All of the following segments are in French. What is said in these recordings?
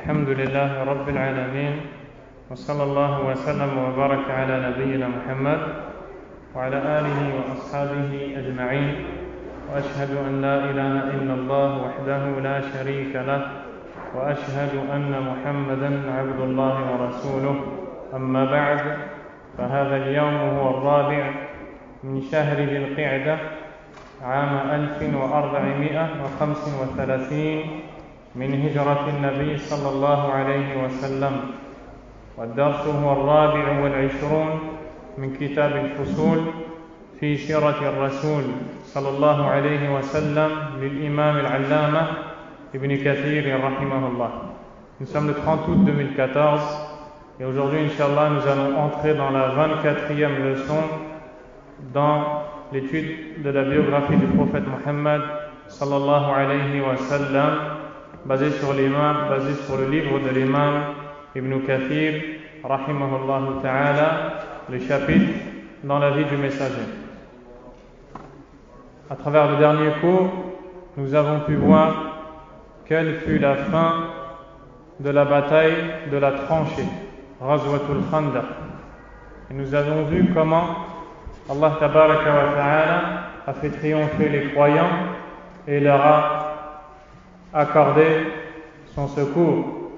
الحمد لله رب العالمين وصلى الله وسلم وبارك على نبينا محمد وعلى آله وأصحابه أجمعين وأشهد أن لا إله إلا الله وحده لا شريك له وأشهد أن محمدا عبد الله ورسوله أما بعد فهذا اليوم هو الرابع من شهر ذي القعدة عام 1435 من هجرة النبي صلى الله عليه وسلم والدرس هو الرابع والعشرون من كتاب الفصول في سيرة الرسول صلى الله عليه وسلم للإمام العلامة ابن كثير رحمه الله. Nous sommes le 30 août 2014 et aujourd'hui, Inch'Allah, nous allons entrer dans la 24e leçon dans l'étude de la biographie du prophète Mohammed sallallahu alayhi wa sallam, basée sur le livre de l'imam Ibn Kathir rahimahullah ta'ala, le chapitre dans la vie du messager. À travers le dernier cours, nous avons pu voir quelle fut la fin de la bataille de la tranchée, Ghazwatul Khandaq. Et nous avons vu comment Allah tabaraka wa ta'ala a fait triompher les croyants et leur a accordé son secours.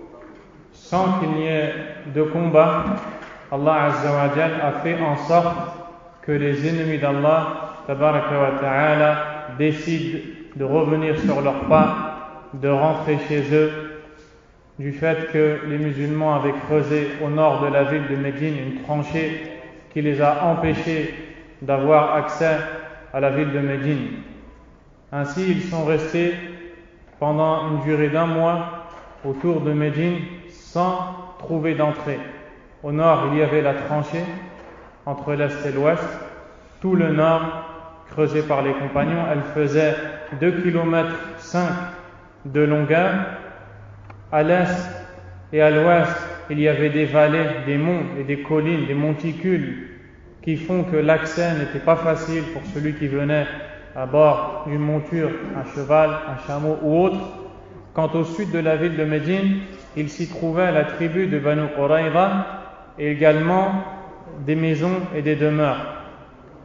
Sans qu'il n'y ait de combat, Allah azza wa jal a fait en sorte que les ennemis d'Allah tabaraka wa ta'ala décident de revenir sur leurs pas, de rentrer chez eux, du fait que les musulmans avaient creusé au nord de la ville de Médine une tranchée qui les a empêchés d'avoir accès à la ville de Médine. Ainsi, ils sont restés pendant une durée d'un mois autour de Médine sans trouver d'entrée. Au nord, il y avait la tranchée entre l'est et l'ouest. Tout le nord, creusé par les compagnons, elle faisait 2,5 km de longueur. À l'est et à l'ouest, il y avait des vallées, des monts et des collines, des monticules qui font que l'accès n'était pas facile pour celui qui venait à bord d'une monture, un cheval, un chameau ou autre. Quant au sud de la ville de Médine, il s'y trouvait la tribu de Banu Qurayza et également des maisons et des demeures.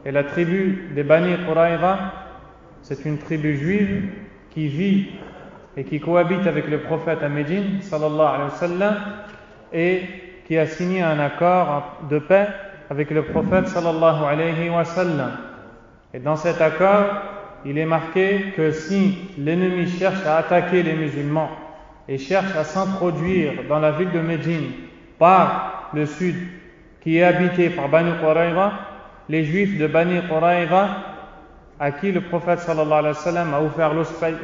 Et la tribu des Bani Qurayza, c'est une tribu juive qui vit et qui cohabite avec le prophète à Médine, sallallahu alayhi wa sallam, et qui a signé un accord de paix avec le prophète, sallallahu alayhi wa sallam. Et dans cet accord, il est marqué que si l'ennemi cherche à attaquer les musulmans et cherche à s'introduire dans la ville de Médine par le sud, qui est habité par Bani Qurayza, les juifs de Bani Qurayza, à qui le prophète sallallahu alayhi wa sallam a offert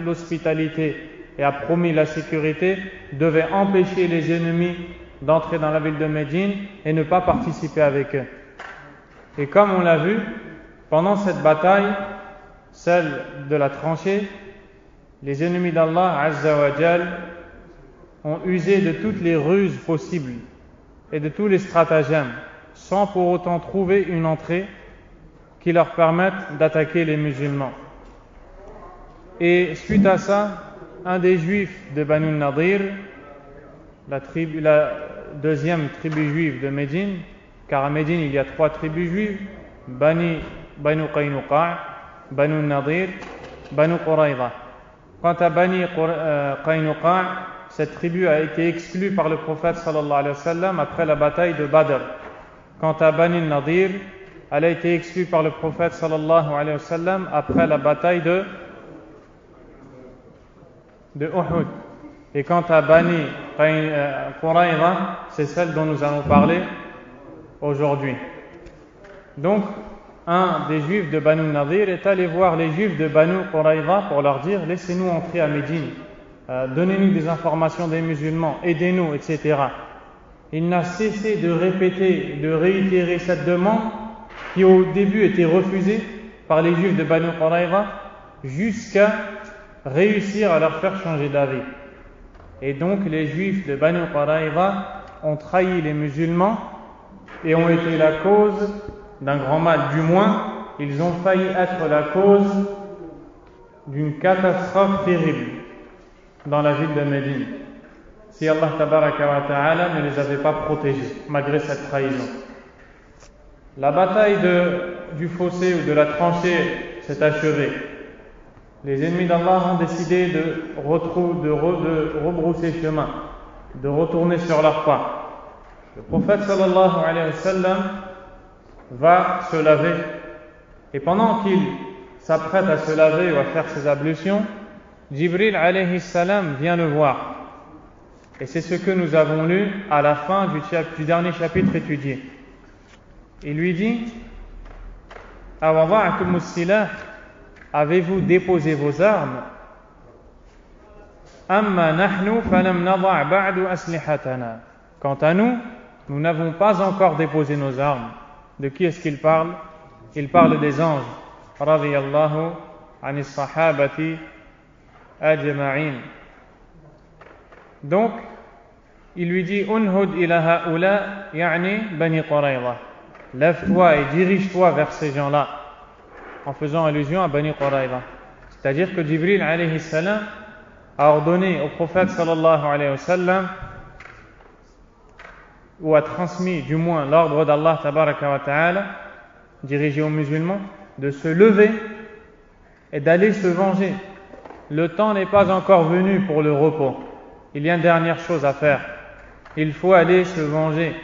l'hospitalité et a promis la sécurité, devaient empêcher les ennemis d'entrer dans la ville de Médine et ne pas participer avec eux. Et comme on l'a vu, pendant cette bataille, celle de la tranchée, les ennemis d'Allah azza wa jal ont usé de toutes les ruses possibles et de tous les stratagèmes, sans pour autant trouver une entrée qui leur permette d'attaquer les musulmans. Et suite à ça, un des juifs de Banu Nadir, la deuxième tribu juive de Médine, car à Médine il y a 3 tribus juives, Banu Qaynuqa', Banu Nadir, Banu Qurayza. Quant à Bani Qaynuqa', cette tribu a été exclue par le prophète sallallahu alayhi wa sallam après la bataille de Badr. Quant à Bani Nadir, elle a été exclue par le prophète sallallahu alayhi wa sallam après la bataille de Uhud. Et quant à Bani Qurayza, c'est celle dont nous allons parler aujourd'hui. Donc, un des juifs de Banu Nadir est allé voir les juifs de Banu Qurayza pour leur dire: laissez-nous entrer à Médine, donnez-nous des informations des musulmans, aidez-nous, etc. Il n'a cessé de répéter, de réitérer cette demande qui au début était refusée par les juifs de Banu Qurayza jusqu'à réussir à leur faire changer d'avis. Et donc les juifs de Banu Qurayza ont trahi les musulmans et ont été la cause d'un grand mal. Du moins, ils ont failli être la cause d'une catastrophe terrible dans la ville de Médine. si Allah tabaraka wa ta'ala ne les avait pas protégés malgré cette trahison. La bataille du fossé ou de la tranchée s'est achevée. Les ennemis d'Allah ont décidé de rebrousser chemin, de retourner sur leur pas. Le prophète sallallahu alayhi wa sallam va se laver, et pendant qu'il s'apprête à se laver ou à faire ses ablutions, Jibril alayhi salam vient le voir. Et c'est ce que nous avons lu à la fin du dernier chapitre étudié. Il lui dit: Awada'tum as-silah, avez-vous déposé vos armes? Amma nahnu falam nada' ba'du aslihatana. Quant à nous, nous n'avons pas encore déposé nos armes. De qui est-ce qu'il parle? Il parle des anges. Radiyallahu anis sahabati ajma'in. Donc, il lui dit: Unhud ila ha'ula, ya'ni Bani Qurayza. Lève-toi et dirige-toi vers ces gens-là, en faisant allusion à Bani Qurayza. C'est-à-dire que Jibril alayhi salam a ordonné au prophète sallallahu alayhi wa sallam, ou a transmis du moins l'ordre d'Allah tabaraka wa ta'ala, dirigé aux musulmans, de se lever et d'aller se venger. Le temps n'est pas encore venu pour le repos. Il y a une dernière chose à faire. Il faut aller se venger.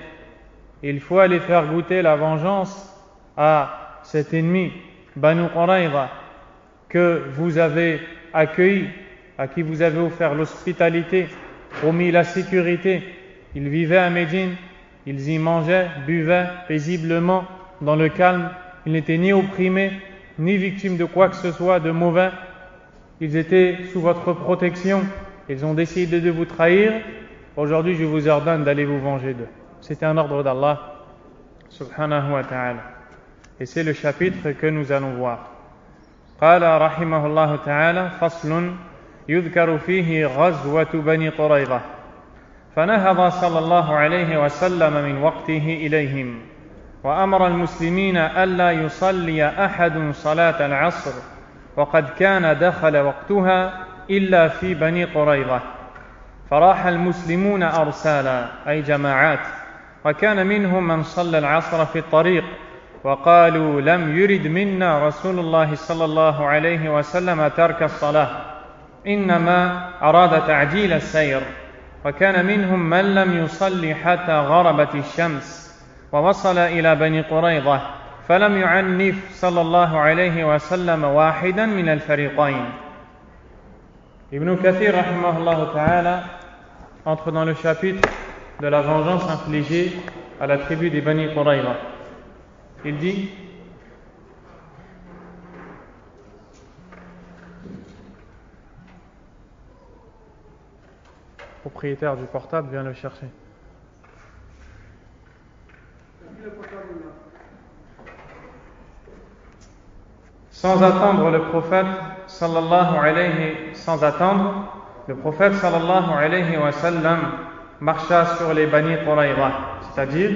Il faut aller faire goûter la vengeance à cet ennemi, Banu Qurayza, que vous avez accueilli, à qui vous avez offert l'hospitalité, promis la sécurité. Ils vivaient à Médine, ils y mangeaient, buvaient paisiblement, dans le calme. Ils n'étaient ni opprimés, ni victimes de quoi que ce soit de mauvais. Ils étaient sous votre protection. Ils ont décidé de vous trahir. Aujourd'hui, je vous ordonne d'aller vous venger d'eux. C'était un ordre d'Allah subhanahu wa ta'ala. Et c'est le chapitre que nous allons voir. قال رحمه الله تعالى: فصل يذكر فيه غزوة بني قريظة. فنهض صلى الله عليه وسلم من وقته إليهم، وأمر المسلمين ألا يصلي أحد صلاة العصر، وقد كان دخل وقتها إلا في بني قريظة. فراح المسلمون أرسالا أي جماعات، وكان منهم من صلى العصر في الطريق، وقالوا لم يرد منا رسول الله صلى الله عليه وسلم ترك الصلاة، إنما أراد تعجيل السير. وكان منهم من لم يصلي حتى غربت الشمس، ووصل إلى بني قريظة فلم يعنف صلى الله عليه وسلم واحدا من الفريقين. Ibn Kathir rahimahullah ta'ala entre dans le chapitre de la vengeance infligée à la tribu des Bani Qurayza. Il dit: propriétaire du portable, viens le chercher. Sans attendre le prophète sallallahu alayhi wa sallam marcha sur les Bani Qurayza, c'est-à-dire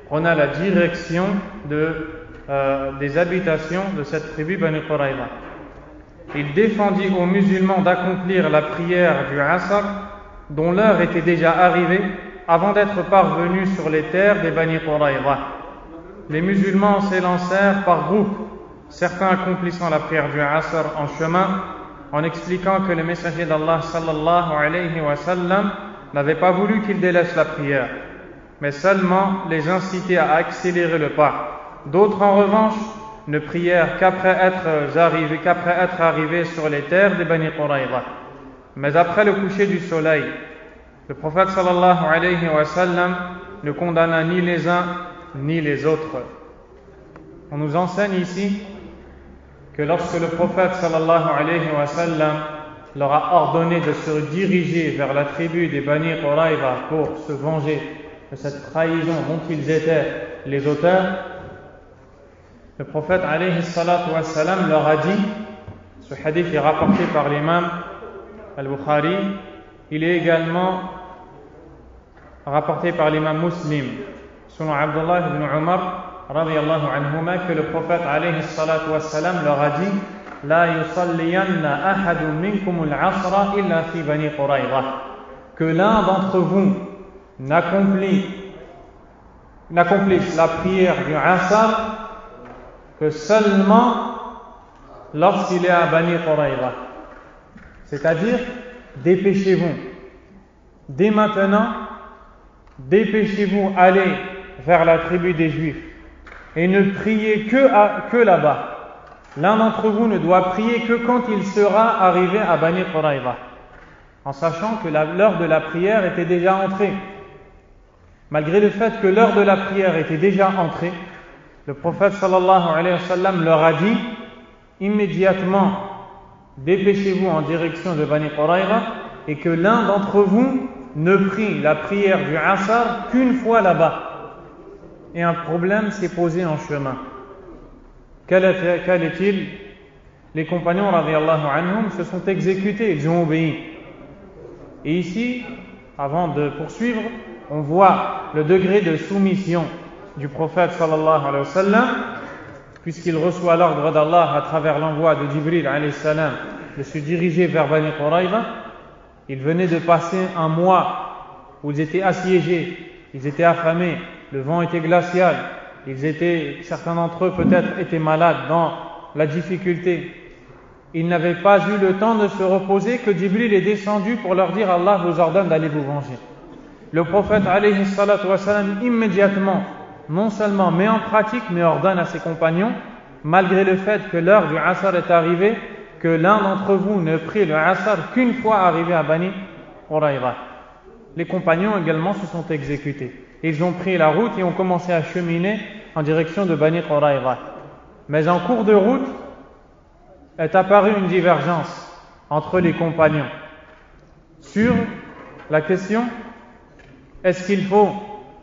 prenait la direction des habitations de cette tribu Bani Qurayza. Il défendit aux musulmans d'accomplir la prière du Asr, dont l'heure était déjà arrivée avant d'être parvenus sur les terres des Bani Qurayza. Les musulmans s'élancèrent par groupes, certains accomplissant la prière du Asr en chemin, en expliquant que le messager d'Allah sallallahu alayhi wa sallam n'avait pas voulu qu'ils délaissent la prière, mais seulement les inciter à accélérer le pas. D'autres, en revanche, ne prièrent qu'après être arrivés sur les terres des Bani Qurayza. Mais après le coucher du soleil, le prophète sallallahu alayhi wa sallam ne condamna ni les uns ni les autres. On nous enseigne ici que lorsque le prophète sallallahu alayhi wa sallam leur a ordonné de se diriger vers la tribu des Bani Qurayza pour se venger de cette trahison dont ils étaient les auteurs, le prophète alayhi salatu wa sallam leur a dit, ce hadith est rapporté par l'imam al-Bukhari, il est également rapporté par l'imam Muslim, selon Abdullah ibn Umar radiyallahu anhuma, que le prophète alayhi salatu wa sallam leur a dit: La yusalliyanna ahadun minkum al-asra illa fi Bani Qurayza. que l'un d'entre vous n'accomplisse la prière du Asr que seulement lorsqu'il est à Bani Qurayza. C'est-à-dire, dépêchez-vous. Dès maintenant, dépêchez-vous, allez vers la tribu des Juifs et ne priez que là-bas. L'un d'entre vous ne doit prier que quand il sera arrivé à Bani Qurayza, en sachant que l'heure de la prière était déjà entrée. Malgré le fait que l'heure de la prière était déjà entrée, le prophète sallallahu alayhi wa sallam leur a dit immédiatement, dépêchez-vous en direction de Bani Qurayza et que l'un d'entre vous ne prie la prière du Asr qu'une fois là-bas. Et un problème s'est posé en chemin. Quel est-il? Les compagnons radiyallahu anhum se sont exécutés, ils ont obéi. Et ici, avant de poursuivre, on voit le degré de soumission du prophète sallallahu alayhi wa sallam, puisqu'il reçoit l'ordre d'Allah à travers l'envoi de Jibril alayhi salam de se diriger vers Bani Qurayza. Ils venaient de passer un mois où ils étaient assiégés, ils étaient affamés, le vent était glacial, certains d'entre eux peut-être étaient malades dans la difficulté. Ils n'avaient pas eu le temps de se reposer que Jibril est descendu pour leur dire Allah vous ordonne d'aller vous venger. Le prophète alayhi salatu wa salam immédiatement, non seulement met en pratique, mais ordonne à ses compagnons, malgré le fait que l'heure du Asr est arrivée, que l'un d'entre vous ne prie le Asr qu'une fois arrivé à Bani Qurayza. Les compagnons également se sont exécutés. Ils ont pris la route et ont commencé à cheminer en direction de Bani Qurayza. Mais en cours de route est apparue une divergence entre les compagnons sur la question: est-ce qu'il faut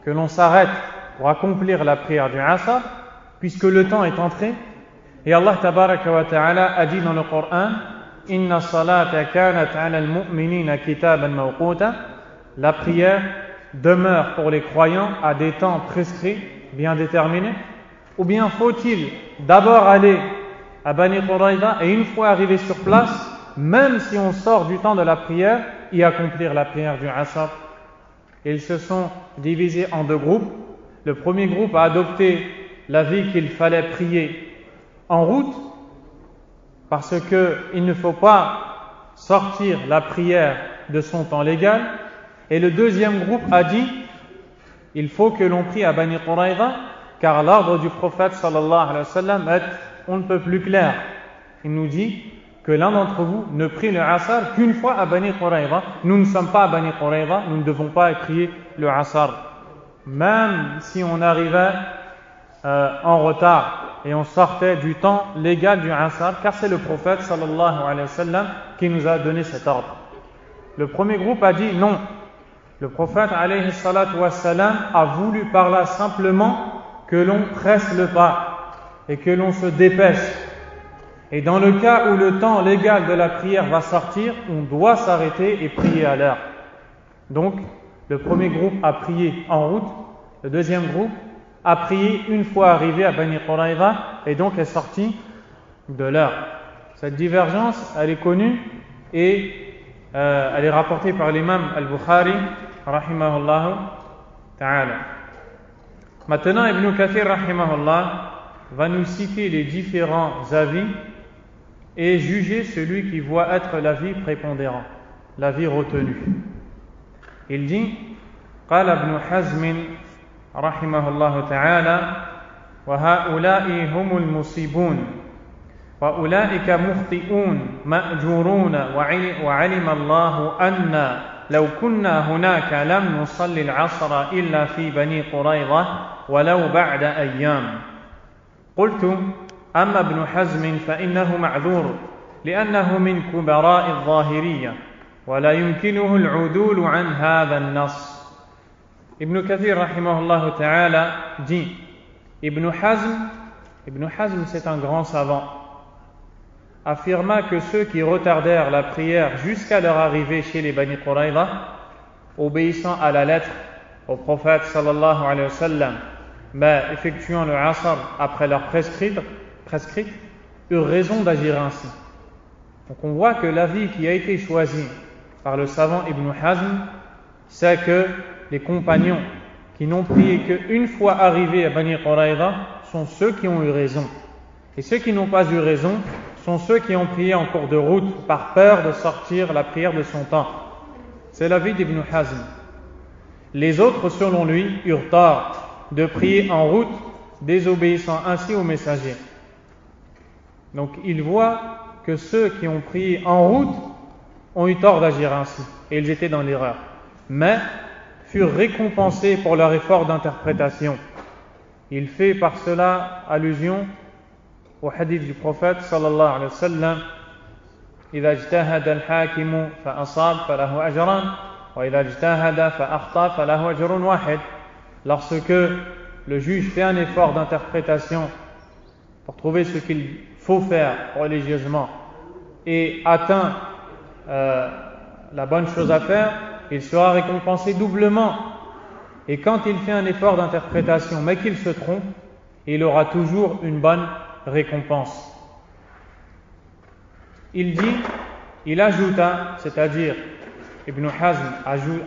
que l'on s'arrête pour accomplir la prière du Asr puisque le temps est entré? Et Allah tabaraka wa ta'ala a dit dans le Coran: Inna salata kanat 'ala al-mu'minina kitaban mawquta. La prière demeure pour les croyants à des temps prescrits, bien déterminés. Ou bien faut-il d'abord aller à Bani Qurayza et une fois arrivé sur place, même si on sort du temps de la prière, y accomplir la prière du Asr? Ils se sont divisés en deux groupes. Le premier groupe a adopté l'avis qu'il fallait prier en route, parce qu'il ne faut pas sortir la prière de son temps légal. Et le deuxième groupe a dit il faut que l'on prie à Bani Qurayza, car l'ordre du prophète sallallahu alayhi wa sallam est on ne peut plus clair. Il nous dit que l'un d'entre vous ne prie le Asr qu'une fois à Bani Qurayza. Nous ne sommes pas à Bani Qurayza, nous ne devons pas prier le Asr. Même si on arrivait en retard et on sortait du temps légal du Asr, car c'est le prophète sallallahu alayhi wa sallam qui nous a donné cet ordre. Le premier groupe a dit non. Le prophète alayhi salatu wa salam a voulu par là simplement que l'on presse le pas et que l'on se dépêche. Et dans le cas où le temps légal de la prière va sortir, on doit s'arrêter et prier à l'heure. Donc, le premier groupe a prié en route, le deuxième groupe a prié une fois arrivé à Bani Qurayza et donc est sorti de l'heure. Cette divergence, elle est connue et elle est rapportée par l'imam al-Bukhari, rahimahullah ta'ala. Maintenant, Ibn Kathir, rahimahullah, va nous citer les différents avis et juger celui qui voit être l'avis prépondérant, l'avis retenu. Il dit: قال ابن حزم رحمه الله تعالى: وهؤلاء هم المصيبون وأولئك مخطئون مأجورون وعلم الله أن لو كنا هناك لم نصلي العصر إلا في بني قريظة ولو بعد أيام. قلت: أما ابن حزم فإنه معذور لأنه من كبراء الظاهرية ولا يمكنه العدول عن هذا النص. Ibn Kathir rahimahullah ta'ala dit: Ibn Hazm c'est un grand savant, affirma que ceux qui retardèrent la prière jusqu'à leur arrivée chez les Bani Qurayza, obéissant à la lettre au prophète sallallahu alayhi wa sallam, mais effectuant le Asr après leur prescrite, eurent raison d'agir ainsi. Donc on voit que l'avis qui a été choisi par le savant Ibn Hazm c'est que les compagnons qui n'ont prié qu'une fois arrivés à Bani Quraïda sont ceux qui ont eu raison. Et ceux qui n'ont pas eu raison sont ceux qui ont prié en cours de route par peur de sortir la prière de son temps. C'est l'avis d'Ibn Hazm. Les autres, selon lui, eurent tort de prier en route, désobéissant ainsi au messager. Donc il voit que ceux qui ont prié en route ont eu tort d'agir ainsi, et ils étaient dans l'erreur, mais furent récompensés pour leur effort d'interprétation. Il fait par cela allusion au hadith du prophète sallallahu alayhi wa sallam: إذا اجتهد الحاكم فأصاب فله أجران وإذا اجتهد فأخطأ فله أجر واحد. Lorsque le juge fait un effort d'interprétation pour trouver ce qu'il faut faire religieusement et atteint la bonne chose à faire, il sera récompensé doublement. Et quand il fait un effort d'interprétation mais qu'il se trompe, il aura toujours une bonne récompense. Il ajouta, c'est-à-dire Ibn Hazm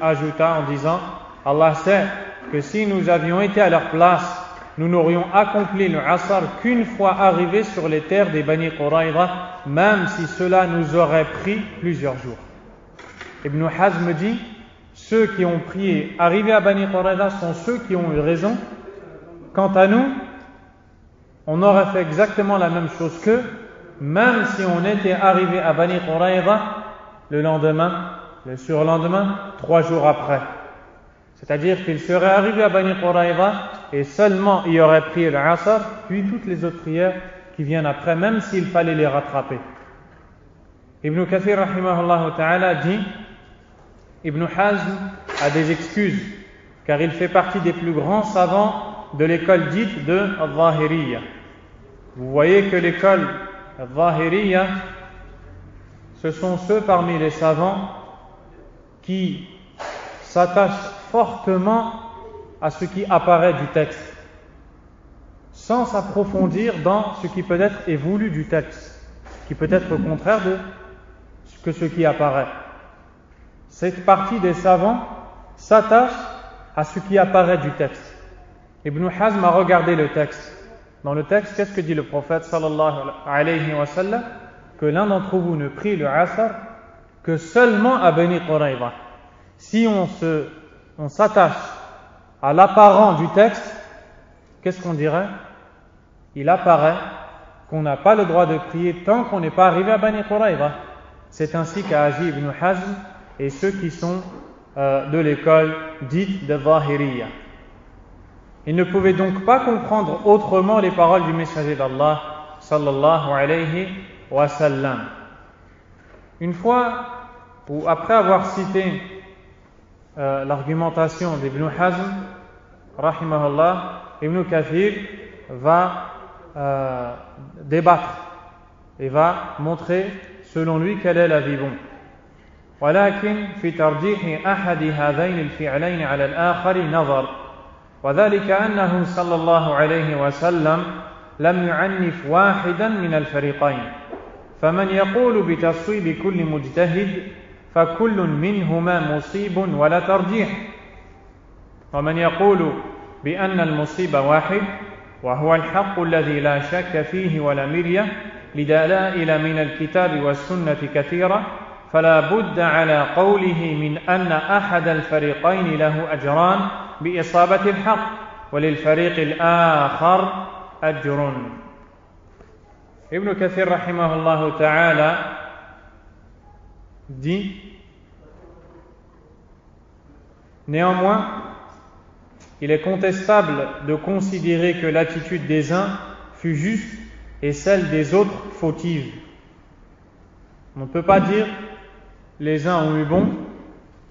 ajouta en disant: Allah sait que si nous avions été à leur place, nous n'aurions accompli le Asr qu'une fois arrivés sur les terres des Bani Quraïda, même si cela nous aurait pris plusieurs jours. Ibn Hazm dit: ceux qui ont prié arrivés à Bani Quraïda sont ceux qui ont eu raison. Quant à nous, on aurait fait exactement la même chose qu'eux, même si on était arrivé à Bani Quraïda le lendemain, le surlendemain, 3 jours après. C'est-à-dire qu'il serait arrivé à Bani Quraïda et seulement il aurait prié le Asr, puis toutes les autres prières qui viennent après, même s'il fallait les rattraper. Ibn Kathir rahimahullah ta'ala dit: Ibn Hazm a des excuses, car il fait partie des plus grands savants de l'école dite de Al-Zahiriyya. Vous voyez que l'école Al-Zahiriyya, ce sont ceux parmi les savants qui s'attachent fortement à ce qui apparaît du texte, sans s'approfondir dans ce qui peut être est voulu du texte, qui peut être au contraire de ce qui apparaît. Cette partie des savants s'attache à ce qui apparaît du texte. Ibn Hazm a regardé le texte. Dans le texte, qu'est-ce que dit le prophète sallallahu alayhi wa sallam? Que l'un d'entre vous ne prie le Asr que seulement à Bani Quraïda. Si on s'attache à l'apparent du texte, qu'est-ce qu'on dirait? Il apparaît qu'on n'a pas le droit de prier tant qu'on n'est pas arrivé à Bani Quraïda. C'est ainsi qu'a agi Ibn Hazm et ceux qui sont de l'école dite de Zahiriyya. Ils ne pouvaient donc pas comprendre autrement les paroles du messager d'Allah sallallahu alayhi wa sallam. Une fois, ou après avoir cité l'argumentation d'Ibn Hazm rahimahullah, Ibn Kathir va débattre et va montrer selon lui quel est l'avis bon. ولكن في ترجيح أحد هذين الفعلين على الآخر نظر، وذلك أنه صلى الله عليه وسلم لم يعنف واحدا من الفريقين، فمن يقول بتصويب كل مجتهد فكل منهما مصيب ولا ترجيح، ومن يقول بأن المصيب واحد وهو الحق الذي لا شك فيه ولا مرية لدلائل من الكتاب والسنة كثيرة، فلا بد على قوله من أن أحد الفريقين له أجران بإصابة الحق وللفريق الآخر أجر. Ibn Kathir rahimahullah ta'ala dit: néanmoins, il est contestable de considérer que l'attitude des uns fut juste et celle des autres fautive. On ne peut pas dire les uns ont eu bon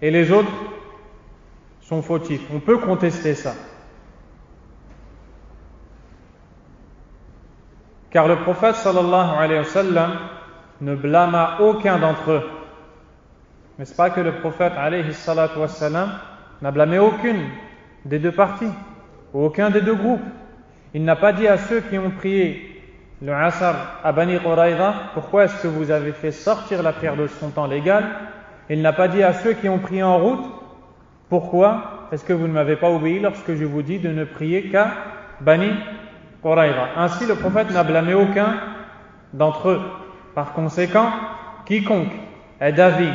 et les autres sont fautifs. On peut contester ça. Car le prophète sallallahu alayhi wa sallam ne blâma aucun d'entre eux. N'est-ce pas que le prophète alayhi salatu wa sallam n'a blâmé aucune des deux parties, ou aucun des deux groupes. Il n'a pas dit à ceux qui ont prié le Asr à Bani Quraïda: pourquoi est-ce que vous avez fait sortir la prière de son temps légal? Il n'a pas dit à ceux qui ont prié en route: pourquoi est-ce que vous ne m'avez pas obéi lorsque je vous dis de ne prier qu'à Bani Qurayza? Ainsi, le prophète n'a blâmé aucun d'entre eux. Par conséquent, quiconque est d'avis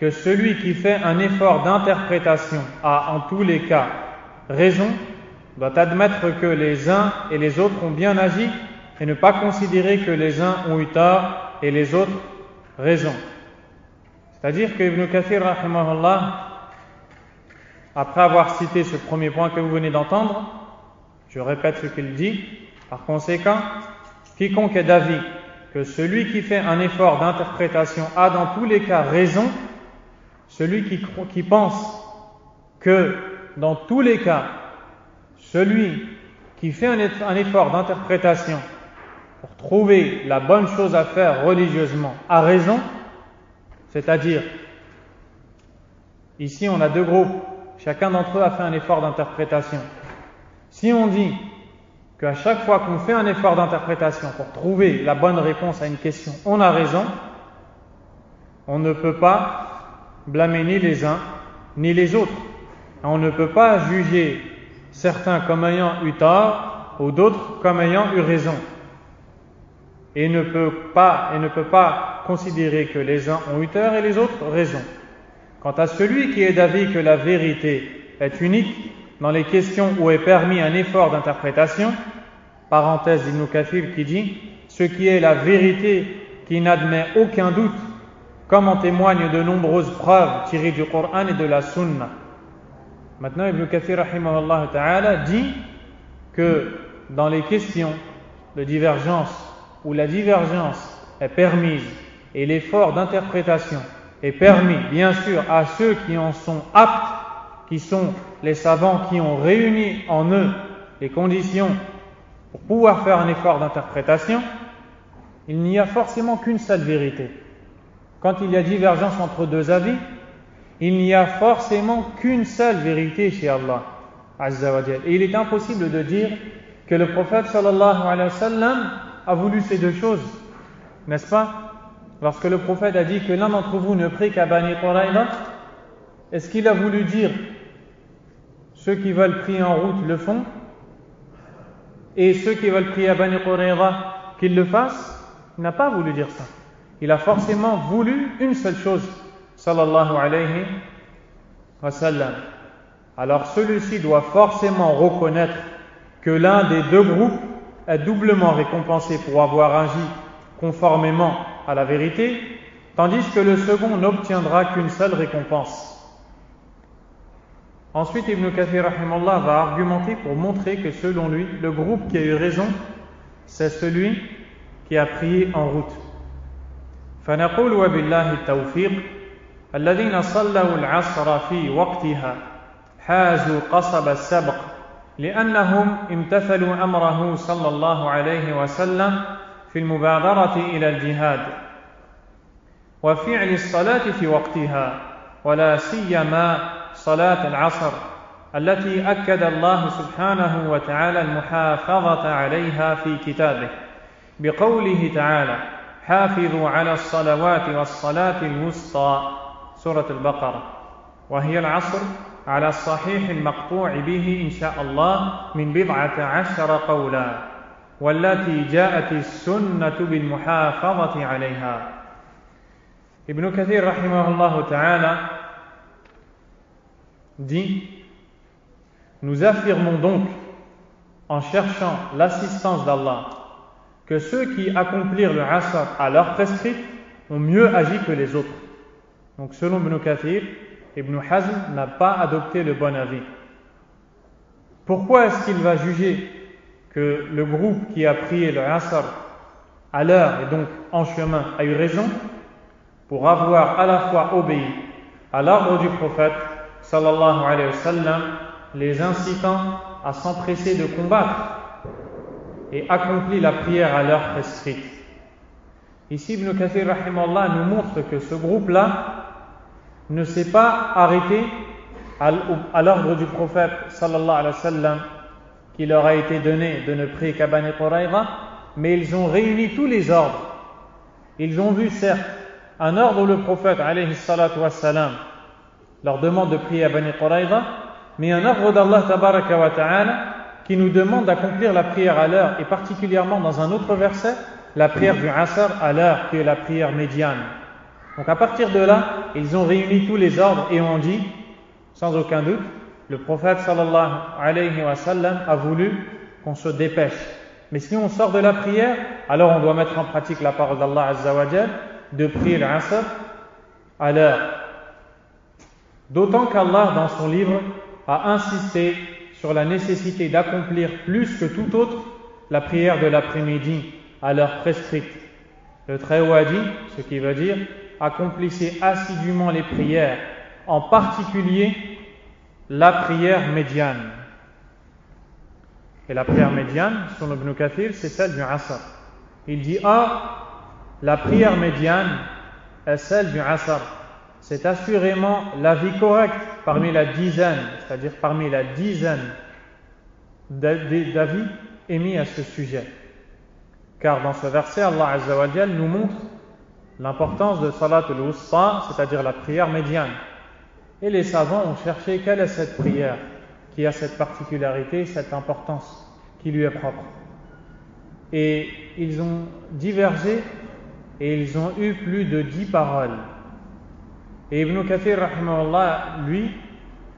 que celui qui fait un effort d'interprétation a en tous les cas raison, doit admettre que les uns et les autres ont bien agi et ne pas considérer que les uns ont eu tort et les autres raison. C'est-à-dire que Ibn Kathir, rahimahullah, après avoir cité ce premier point que vous venez d'entendre, je répète ce qu'il dit, par conséquent, quiconque est d'avis que celui qui fait un effort d'interprétation a dans tous les cas raison, celui qui pense que dans tous les cas, celui qui fait un effort d'interprétation pour trouver la bonne chose à faire religieusement a raison, c'est-à-dire, ici on a deux groupes, chacun d'entre eux a fait un effort d'interprétation. Si on dit qu'à chaque fois qu'on fait un effort d'interprétation pour trouver la bonne réponse à une question, on a raison, on ne peut pas blâmer ni les uns ni les autres. On ne peut pas juger certains comme ayant eu tort ou d'autres comme ayant eu raison. Et ne peut pas considérer que les uns ont eu tort et les autres raison. Quant à celui qui est d'avis que la vérité est unique dans les questions où est permis un effort d'interprétation, parenthèse d'Ibn Kathir qui dit « ce qui est la vérité qui n'admet aucun doute, comme en témoignent de nombreuses preuves tirées du Coran et de la Sunna ». Maintenant, Ibn Kathir rahimahullah ta'ala dit que dans les questions de divergence où la divergence est permise et l'effort d'interprétation est permis, bien sûr, à ceux qui en sont aptes, qui sont les savants qui ont réuni en eux les conditions pour pouvoir faire un effort d'interprétation, il n'y a forcément qu'une seule vérité. Quand il y a divergence entre deux avis, il n'y a forcément qu'une seule vérité chez Allah Azza wa Jal. Et il est impossible de dire que le prophète sallallahu alayhi wa sallam a voulu ces deux choses, n'est-ce pas? Lorsque le prophète a dit que l'un d'entre vous ne prie qu'à Bani Qurayza, est-ce qu'il a voulu dire ceux qui veulent prier en route le font et ceux qui veulent prier à Bani Qurayza qu'ils le fassent? Il n'a pas voulu dire ça. Il a forcément voulu une seule chose, sallallahu alayhi wa sallam. Alors celui-ci doit forcément reconnaître que l'un des deux groupes est doublement récompensé pour avoir agi conformément à la vérité, tandis que le second n'obtiendra qu'une seule récompense. Ensuite, Ibn Kathir rahimahullah va argumenter pour montrer que selon lui, le groupe qui a eu raison, c'est celui qui a prié en route. فنقول وبالله التوفيق الذين صلوا العصر في وقتها حازوا قصب السبق لأنهم امتثلوا أمره صلى الله عليه وسلم في المبادرة إلى الجهاد وفعل الصلاة في وقتها ولا سيما صلاة العصر التي أكد الله سبحانه وتعالى المحافظة عليها في كتابه بقوله تعالى حافظوا على الصلوات والصلاة الوسطى سورة البقرة وهي العصر على الصحيح المقطوع به إن شاء الله من 12 قولا والتي جاءت السنة بالمحافظة عليها. Ibn Kathir rahimahullah ta'ala dit: nous affirmons donc en cherchant l'assistance d'Allah que ceux qui accomplirent le Asr à l'heure prescrite ont mieux agi que les autres. Donc selon Ibn Kathir, Ibn Hazm n'a pas adopté le bon avis. Pourquoi est-ce qu'il va juger que le groupe qui a prié le Asr à l'heure et donc en chemin a eu raison? Pour avoir à la fois obéi à l'ordre du prophète sallallahu alayhi wa sallam, les incitant à s'empresser de combattre et accompli la prière à l'heure prescrite. Ici, Ibn Kathir rahimahullah nous montre que ce groupe-là ne s'est pas arrêté à l'ordre du prophète sallallahu alayhi wa sallam qui leur a été donné de ne prier qu'à Bani Qurayza, mais ils ont réuni tous les ordres. Ils ont vu certes un ordre où le prophète alayhi salatu wassalam leur demande de prier à Bani Quraïza, mais un ordre d'Allah tabaraka wa ta'ala qui nous demande d'accomplir la prière à l'heure, et particulièrement dans un autre verset, la prière du Asr à l'heure, qui est la prière médiane. Donc à partir de là, ils ont réuni tous les ordres et ont dit, sans aucun doute, le prophète sallallahu alayhi wa sallam a voulu qu'on se dépêche. Mais si on sort de la prière, alors on doit mettre en pratique la parole d'Allah azza wa jal de prier l'Asr à l'heure. D'autant qu'Allah, dans son livre, a insisté sur la nécessité d'accomplir plus que tout autre la prière de l'après-midi à l'heure prescrite. Le Très-Haut a dit, ce qui veut dire, accomplissez assidûment les prières, en particulier la prière médiane. Et la prière médiane, selon Ibn Kathir, c'est celle du Asr. Il dit, la prière médiane est celle du Asr. C'est assurément l'avis correct parmi la dizaine, c'est-à-dire parmi la dizaine d'avis émis à ce sujet. Car dans ce verset, Allah Azza wa Jal nous montre l'importance de Salat al-Wusta, c'est-à-dire la prière médiane. Et les savants ont cherché quelle est cette prière qui a cette particularité, cette importance qui lui est propre. Et ils ont divergé et ils ont eu plus de 10 paroles. Et Ibn Kathir, rahimahullah, lui,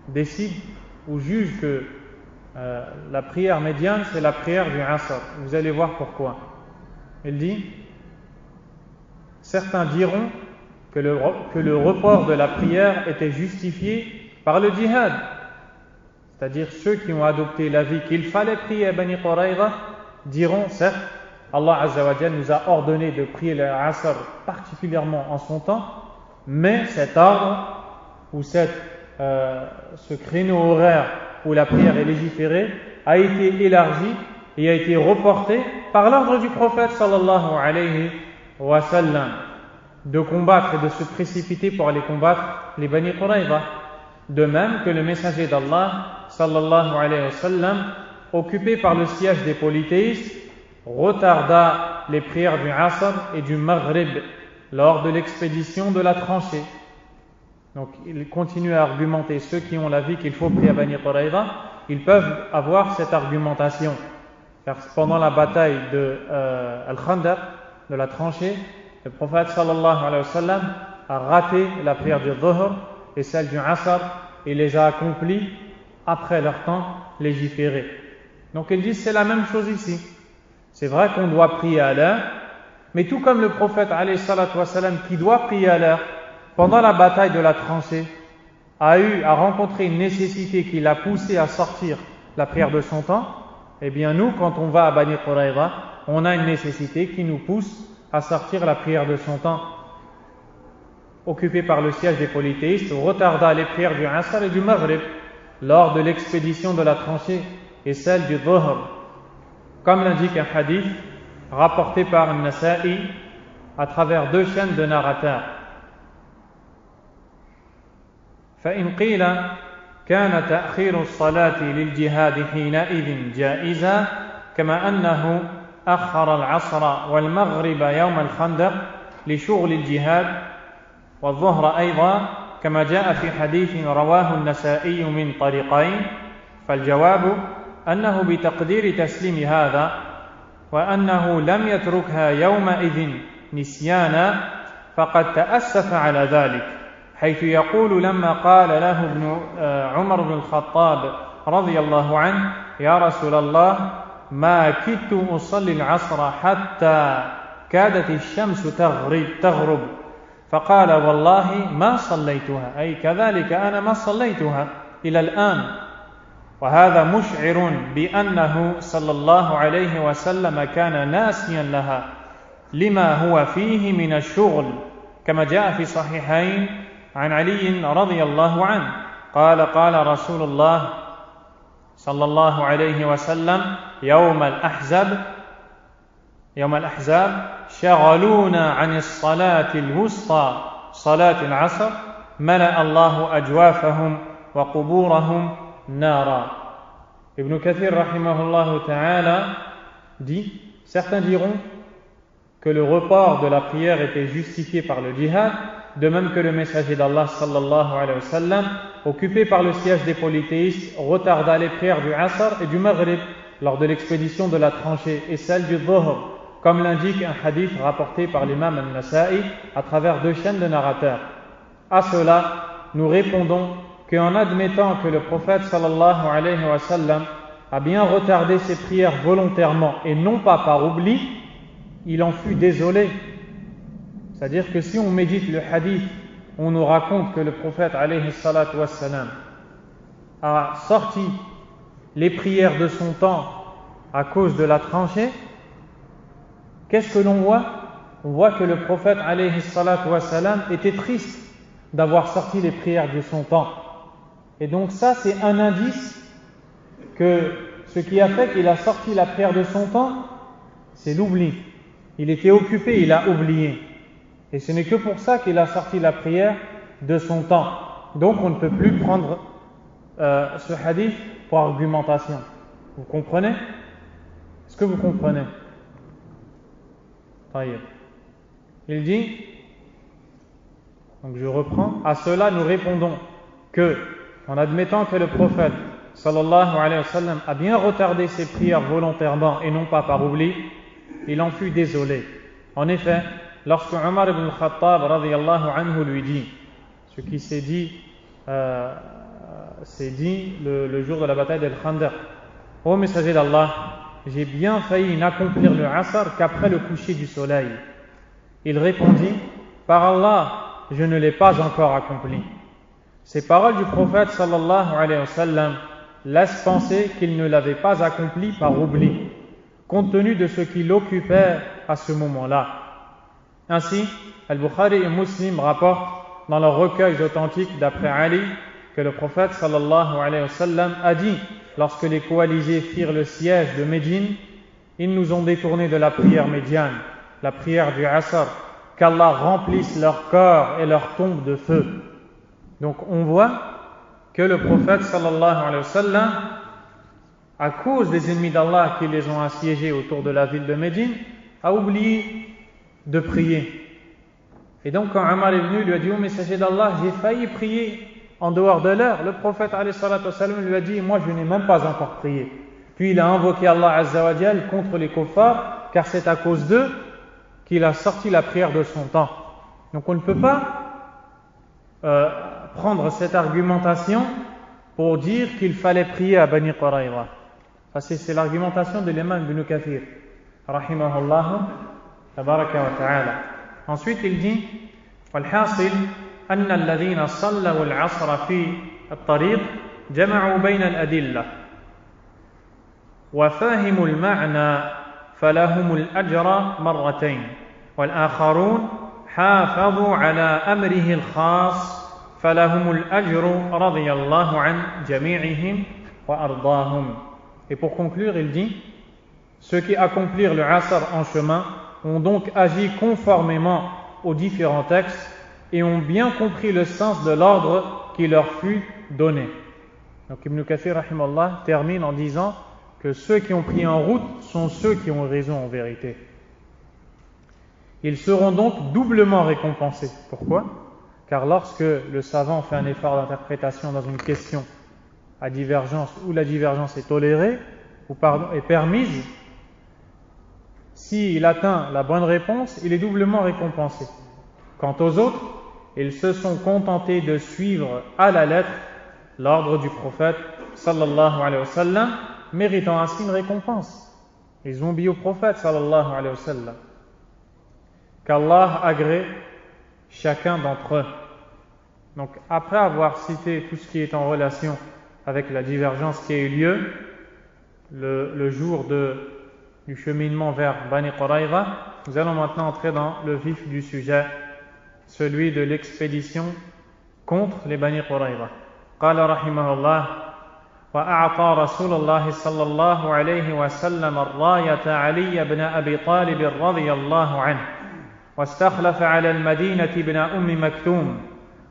décide ou juge que la prière médiane, c'est la prière du Asr. Vous allez voir pourquoi. Il dit, certains diront que le report de la prière était justifié par le djihad. C'est-à-dire ceux qui ont adopté l'avis qu'il fallait prier à Bani Quraïza diront, certes, Allah Azza wa Jal nous a ordonné de prier le Asr particulièrement en son temps, mais cet ordre ou ce créneau horaire où la prière est légiférée a été élargi et a été reporté par l'ordre du prophète sallallahu alayhi wa sallam de combattre et de se précipiter pour aller combattre les Bani Quraïza. De même que le messager d'Allah sallallahu alayhi wa sallam, occupé par le siège des polythéistes, retarda les prières du Asr et du Maghrib lors de l'expédition de la tranchée. Donc il continue à argumenter, ceux qui ont l'avis qu'il faut prier à Bani Quraïza, ils peuvent avoir cette argumentation. Car pendant la bataille de Al-Khandaq, de la tranchée, le prophète sallallahu alayhi wa sallam a raté la prière du Dhuhr et celle du Asr et les a accomplies après leur temps légiféré. Donc ils disent c'est la même chose ici. C'est vrai qu'on doit prier à l'heure, mais tout comme le prophète alayhi salatu wa sallam qui doit prier à l'heure, pendant la bataille de la tranchée, a rencontré une nécessité qui l'a poussé à sortir la prière de son temps, eh bien nous, quand on va à Bani Quraïza, on a une nécessité qui nous pousse à sortir la prière de son temps. Occupé par le siège des polythéistes, retarda les prières du Asr et du Maghrib lors de l'expédition de la tranchée et celle du Dhuhr, comme l'indique un hadith rapporté par An-Nasa'i à travers 2 chaînes de narrateurs. فإن قيل كان تأخير الصلاة للجهاد حينئذ جائزا كما أنه أخر العصر والمغرب يوم الخندق لشغل الجهاد والظهر أيضا كما جاء في حديث رواه النسائي من طريقين، فالجواب أنه بتقدير تسليم هذا وأنه لم يتركها يومئذ نسيانا فقد تأسف على ذلك، حيث يقول لما قال له ابن عمر بن الخطاب رضي الله عنه يا رسول الله ما كدت أصلي العصر حتى كادت الشمس تغرب فقال والله ما صليتها، أي كذلك أنا ما صليتها إلى الآن. وهذا مشعر بأنه صلى الله عليه وسلم كان ناسيا لها لما هو فيه من الشغل، كما جاء في صحيحين عن علي رضي الله عنه قال قال رسول الله صلى الله عليه وسلم يوم الأحزاب شغلونا عن الصلاة الوسطى صلاة العصر ملأ الله أجوافهم وقبورهم نارا. Ibn Kathir rahimahullah ta'ala dit, certains diront que le report de la prière était justifié par le djihad, de même que le messager d'Allah sallallahu alayhi wa sallam, occupé par le siège des polythéistes, retarda les prières du Asr et du Maghrib lors de l'expédition de la tranchée et celle du Dhuhr, comme l'indique un hadith rapporté par l'imam al-Nasa'i à travers 2 chaînes de narrateurs. À cela, nous répondons qu'en admettant que le prophète sallallahu alayhi wa sallam a bien retardé ses prières volontairement et non pas par oubli, il en fut désolé. C'est-à-dire que si on médite le hadith, on nous raconte que le prophète alayhi salatu wassalam a sorti les prières de son temps à cause de la tranchée, qu'est-ce que l'on voit? On voit que le prophète alayhi salatu wassalam était triste d'avoir sorti les prières de son temps. Et donc ça, c'est un indice que ce qui a fait qu'il a sorti la prière de son temps, c'est l'oubli. Il était occupé, il a oublié. Et ce n'est que pour ça qu'il a sorti la prière de son temps. Donc on ne peut plus prendre ce hadith pour argumentation. Vous comprenez? Est-ce que vous comprenez? Il dit, donc je reprends, à cela nous répondons que, en admettant que le prophète sallallahu alayhi wa sallam a bien retardé ses prières volontairement et non pas par oubli, il en fut désolé. En effet, lorsque Omar ibn al-Khattab radiyallahu anhu lui dit, ce qui s'est dit le jour de la bataille d'Al-Khandaq: ô messager d'Allah, j'ai bien failli n'accomplir le Asr qu'après le coucher du soleil. Il répondit: par Allah, je ne l'ai pas encore accompli. Ces paroles du prophète sallallahu alayhi wa sallam laissent penser qu'il ne l'avait pas accompli par oubli, compte tenu de ce qui l'occupait à ce moment-là. Ainsi, Al-Bukhari et Muslim rapportent dans leurs recueils authentiques d'après Ali que le prophète sallallahu alayhi wa sallam a dit, lorsque les coalisés firent le siège de Médine: ils nous ont détournés de la prière médiane, la prière du Asr, qu'Allah remplisse leur corps et leur tombe de feu. Donc on voit que le prophète sallallahu alayhi wa sallam, à cause des ennemis d'Allah qui les ont assiégés autour de la ville de Médine, a oublié de prier. Et donc quand Omar est venu, il lui a dit: ô messager d'Allah, j'ai failli prier en dehors de l'heure. Le prophète alayhi salatu wassalam lui a dit: moi je n'ai même pas encore prié. Puis il a invoqué Allah azza wa jal contre les kuffars, car c'est à cause d'eux qu'il a sorti la prière de son temps. Donc on ne peut pas prendre cette argumentation pour dire qu'il fallait prier à Bani Qurayza. Ça c'est l'argumentation de l'imam Ibn Kathir rahimahullah tabaraka wa ta'ala. Ensuite il dit: والحاصل أن الذين صلوا العصر في الطريق جمعوا بين الأدلة وفهموا المعنى فلهم الأجر مرتين والآخرون حافظوا على أمره الخاص فلهم الأجر رضي الله عن جميعهم وأرضاهم. Et pour conclure, il dit: ceux qui accomplirent le Asr en chemin ont donc agi conformément aux différents textes et ont bien compris le sens de l'ordre qui leur fut donné. Donc Ibn Kathir rahimahullah termine en disant que ceux qui ont pris en route sont ceux qui ont raison en vérité. Ils seront donc doublement récompensés. Pourquoi? Car lorsque le savant fait un effort d'interprétation dans une question à divergence, où la divergence est tolérée ou est permise, s'il atteint la bonne réponse, il est doublement récompensé. Quant aux autres, ils se sont contentés de suivre à la lettre l'ordre du prophète sallallahu alayhi wa sallam, méritant ainsi une récompense. Ils ont obéi au prophète sallallahu alayhi wa sallam. Qu'Allah agrée chacun d'entre eux. Donc après avoir cité tout ce qui est en relation avec la divergence qui a eu lieu le jour du cheminement vers Bani Qurayza, nous allons maintenant entrer dans le vif du sujet, celui de l'expédition contre les Bani Qurayza. قال رحمه الله: وأعطى رسول الله صلى الله عليه وسلم الراية علي بن أبي طالب رضي الله عنه واستخلف على المدينة ابن أم مكتوم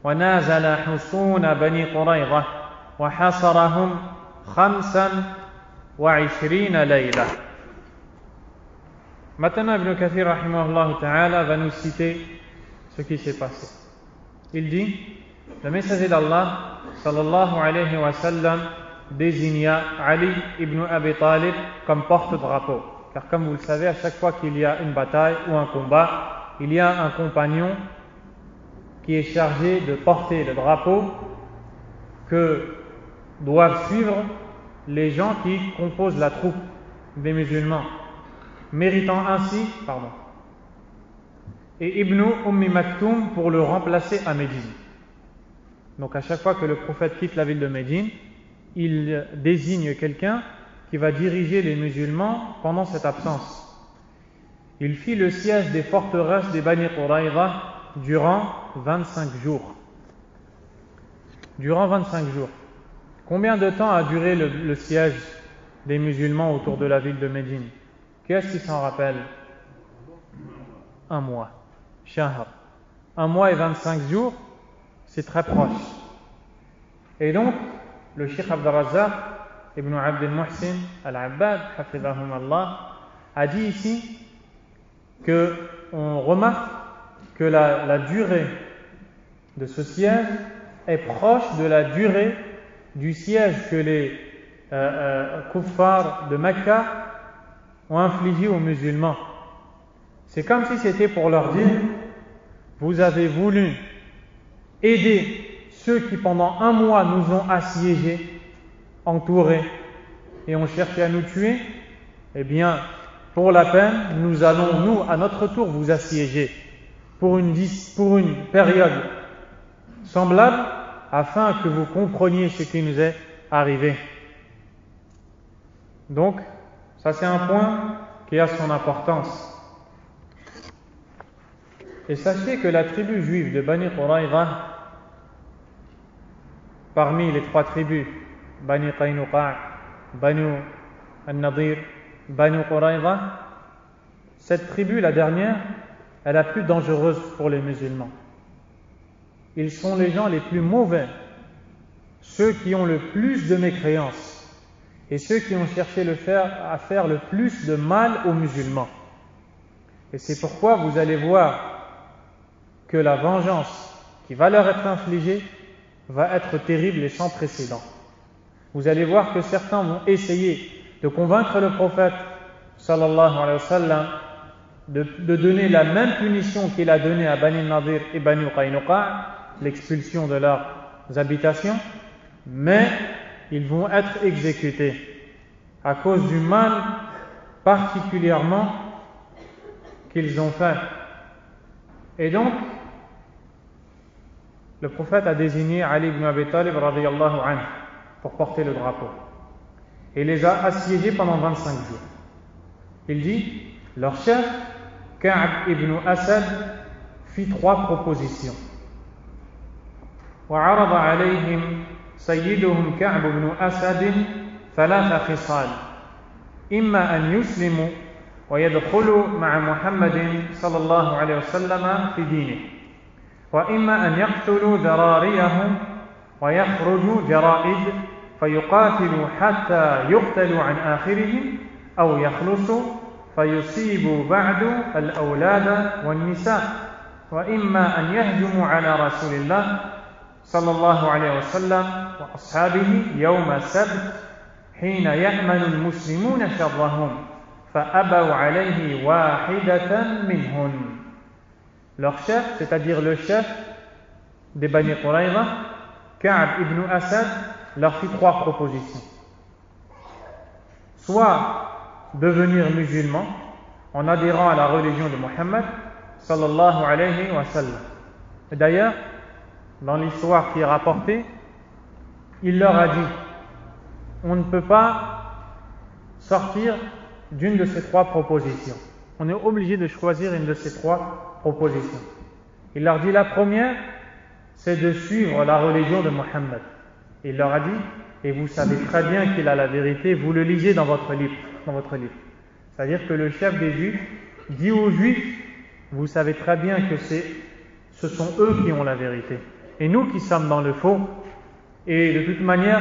ونازل حصون بني قريظة وحصرهم 25 ليلة. Maintenant Ibn Kathir rahimahullah ta'ala va nous citer ce qui s'est passé. il dit, le messager d'Allah, sallallahu alayhi wa sallam, désigna Ali ibn Abi Talib comme porte-drapeau. Car comme vous le savez, à chaque fois qu'il y a une bataille ou un combat, il y a un compagnon qui est chargé de porter le drapeau que doivent suivre les gens qui composent la troupe des musulmans, méritant ainsi, et Ibn Maktoum pour le remplacer à Médine. Donc à chaque fois que le prophète quitte la ville de Médine, il désigne quelqu'un qui va diriger les musulmans pendant cette absence. Il fit le siège des forteresses des Bani Quraïza durant 25 jours. Durant 25 jours. Combien de temps a duré le siège des musulmans autour de la ville de Médine? Qui est-ce qui s'en rappelle? Un mois. Shahr. Un mois et 25 jours, c'est très proche. Et donc, le Cheikh Abdul Razzaq ibn Abd al-Muhsin al-Abbad, hafidhahum Allah, a dit ici qu'on remarque que la durée de ce siège est proche de la durée du siège que les kuffars de Mecca ont infligé aux musulmans. C'est comme si c'était pour leur dire, vous avez voulu aider ceux qui pendant un mois nous ont assiégés, entourés et ont cherché à nous tuer, eh bien, pour la peine, nous allons, nous, à notre tour, vous assiéger pour une période semblable, afin que vous compreniez ce qui nous est arrivé. Donc, ça c'est un point qui a son importance. Et sachez que la tribu juive de Bani Quraïza, parmi les 3 tribus, Bani Qaynuqa', Bani al-Nadir, Bani Quraïza, cette tribu, la dernière, est la plus dangereuse pour les musulmans. Ils sont les gens les plus mauvais, ceux qui ont le plus de mécréance et ceux qui ont cherché à faire le plus de mal aux musulmans. Et c'est pourquoi vous allez voir que la vengeance qui va leur être infligée va être terrible et sans précédent. Vous allez voir que certains vont essayer de convaincre le prophète sallallahu alayhi wa sallam de donner la même punition qu'il a donnée à Bani Nadir et Bani Qaynuqa', l'expulsion de leurs habitations, mais ils vont être exécutés à cause du mal particulièrement qu'ils ont fait. Et donc, le prophète a désigné Ali ibn Abi Talib radiyallahu anhu pour porter le drapeau. Et les a assiégés pendant 25 jours. Il dit, leur chef, Ka'b ibn Asad, fit 3 propositions. وعرض عليهم سيدهم كعب بن أسد 3 خصال، إما أن يسلموا ويدخلوا مع محمد صلى الله عليه وسلم في دينه، وإما أن يقتلوا ذراريهم ويخرجوا جرائد فيقاتلوا حتى يقتلوا عن آخرهم، أو يخلصوا فيصيبوا بعد الأولاد والنساء، وإما أن يهجموا على رسول الله صلى الله عليه وسلم وأصحابه يوم السبت حين يأمن المسلمون شرهم فأبوا عليه واحدة منهن. Leur chef, c'est-à-dire le chef des Bani Quraïza, Ka'b ibn Asad, leur fit 3 propositions. Soit devenir musulman en adhérant à la religion de Mohammed sallallahu alayhi wa sallam. Et d'ailleurs, dans l'histoire qui est rapportée, il leur a dit, on ne peut pas sortir d'une de ces 3 propositions. On est obligé de choisir une de ces 3 propositions. Il leur dit, la première, c'est de suivre la religion de Mohammed. Il leur a dit, et vous savez très bien qu'il a la vérité, vous le lisez dans votre livre. C'est-à-dire que le chef des Juifs dit aux Juifs, vous savez très bien que ce sont eux qui ont la vérité. Et nous qui sommes dans le faux, et de toute manière,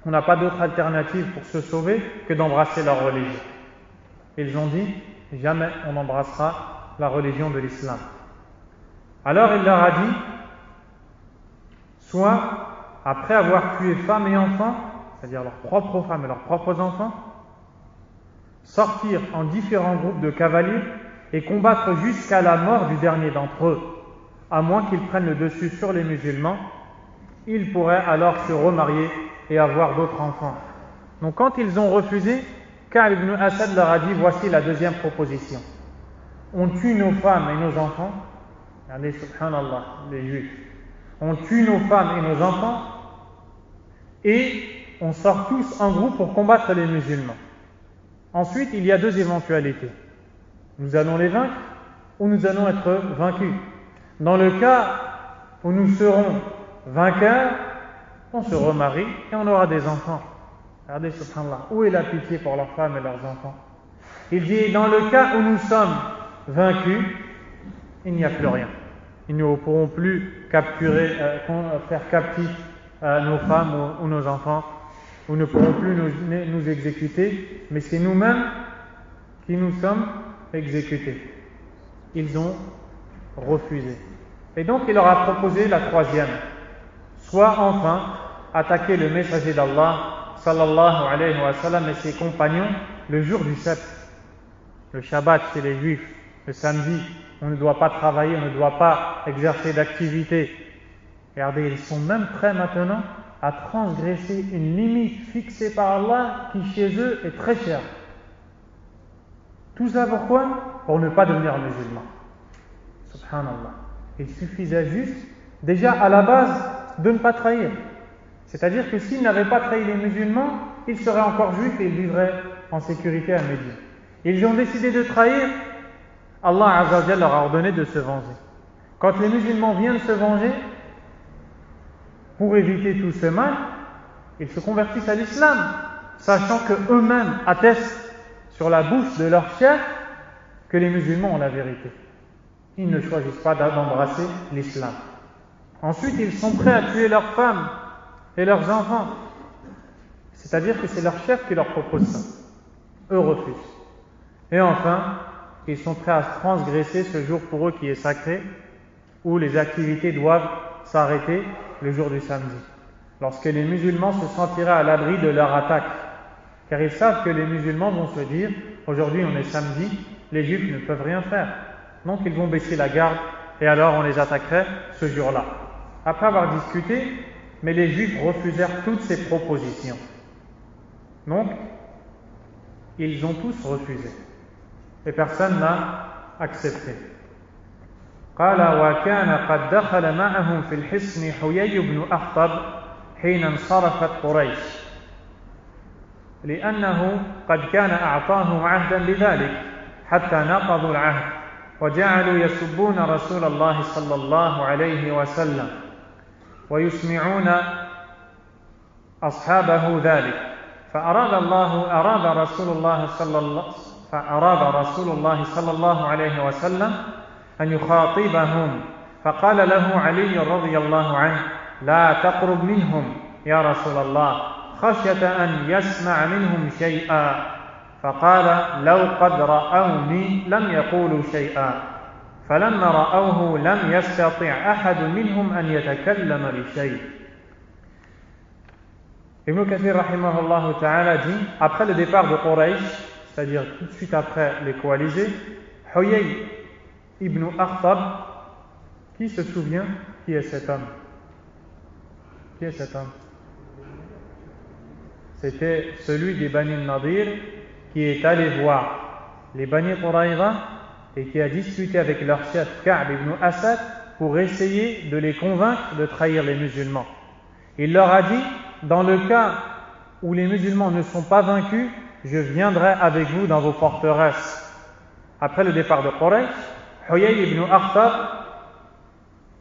on n'a pas d'autre alternative pour se sauver que d'embrasser leur religion. Ils ont dit, jamais on embrassera la religion de l'islam. Alors il leur a dit, soit après avoir tué femmes et enfants, c'est-à-dire leurs propres femmes et leurs propres enfants, sortir en différents groupes de cavaliers et combattre jusqu'à la mort du dernier d'entre eux, à moins qu'ils prennent le dessus sur les musulmans. Ils pourraient alors se remarier et avoir d'autres enfants. Donc quand ils ont refusé, Ka'b ibn Asad leur a dit, voici la deuxième proposition. On tue nos femmes et nos enfants. Regardez, subhanallah, les juifs. On tue nos femmes et nos enfants et on sort tous en groupe pour combattre les musulmans. Ensuite, il y a deux éventualités. Nous allons les vaincre ou nous allons être vaincus. Dans le cas où nous serons vainqueurs, on se remarie et on aura des enfants. Regardez, subhanallah, où est la pitié pour leurs femmes et leurs enfants? Il dit, dans le cas où nous sommes vaincus, il n'y a plus rien. Ils ne pourront plus capturer, faire captifs nos femmes ou nos enfants, ou ne pourront plus nous exécuter, mais c'est nous-mêmes qui nous sommes exécutés. Ils ont refusé. Et donc il leur a proposé la troisième, soit enfin attaquer le messager d'Allah sallallahu alayhi wa sallam et ses compagnons le jour du Sabt. Le Shabbat chez les Juifs, le samedi, on ne doit pas travailler, on ne doit pas exercer d'activité. Regardez, ils sont même prêts maintenant à transgresser une limite fixée par Allah qui chez eux est très chère. Tout ça pourquoi? Pour ne pas devenir musulman. Subhanallah. Il suffisait juste, déjà à la base, de ne pas trahir. C'est-à-dire que s'ils n'avaient pas trahi les musulmans, ils seraient encore juifs et ils vivraient en sécurité à Médine. Ils ont décidé de trahir, Allah Azza wa Jalla leur a ordonné de se venger. Quand les musulmans viennent se venger, pour éviter tout ce mal, ils se convertissent à l'islam, sachant qu'eux-mêmes attestent sur la bouche de leur chef que les musulmans ont la vérité. Ils ne choisissent pas d'embrasser l'islam. Ensuite, ils sont prêts à tuer leurs femmes et leurs enfants. C'est-à-dire que c'est leur chef qui leur propose ça. Eux refusent. Et enfin, ils sont prêts à transgresser ce jour pour eux qui est sacré, où les activités doivent s'arrêter le jour du samedi, lorsque les musulmans se sentiraient à l'abri de leur attaque, car ils savent que les musulmans vont se dire, aujourd'hui on est samedi, les juifs ne peuvent rien faire, donc ils vont baisser la garde et alors on les attaquerait ce jour-là. Après avoir discuté, mais les juifs refusèrent toutes ces propositions, donc ils ont tous refusé et personne n'a accepté. قال وكان قد دخل معهم في الحصن حيي بن أخطب حين انصرفت قريش لأنه قد كان أعطاهم عهدا بذلك حتى نقضوا العهد وجعلوا يسبون رسول الله صلى الله عليه وسلم ويسمعون أصحابه ذلك فأراد رسول الله صلى الله عليه وسلم أن يخاطبهم فقال له علي رضي الله عنه لا تقرب منهم يا رسول الله خشية أن يسمع منهم شيئا فقال لو قد رأوني لم يقولوا شيئا فلما رأوه لم يستطع أحد منهم أن يتكلم بشيء. Ibn Kathir rahimahullah ta'ala dit, après le départ de Quraysh, c'est-à-dire tout de suite après les coalisés, Huyay ibn Akhtab, qui se souvient qui est cet homme? Qui est cet homme? C'était celui des Bani Nadir qui est allé voir les Bani Qurayza et qui a discuté avec leur chef Ka'b ibn Asad pour essayer de les convaincre de trahir les musulmans. Il leur a dit, dans le cas où les musulmans ne sont pas vaincus, je viendrai avec vous dans vos forteresses. Après le départ de Quraysh, Huyay ibn Akhtab,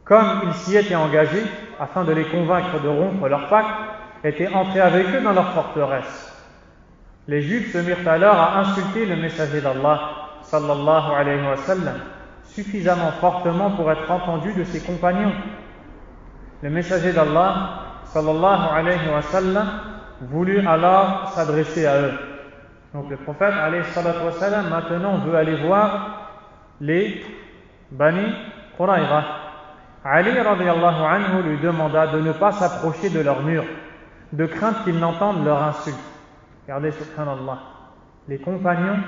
comme il s'y était engagé afin de les convaincre de rompre leur pacte, était entré avec eux dans leur forteresse. Les Juifs se mirent alors à insulter le messager d'Allah sallallahu alayhi wa sallam suffisamment fortement pour être entendu de ses compagnons. Le messager d'Allah sallallahu alayhi wa sallam voulut alors s'adresser à eux. Donc le prophète alayhi salatu wa sallam maintenant veut aller voir les Bani Qurayza. Ali radiyallahu anhu lui demanda de ne pas s'approcher de leur mur, de crainte qu'ils n'entendent leur insulte. Regardez, subhanallah, les compagnons,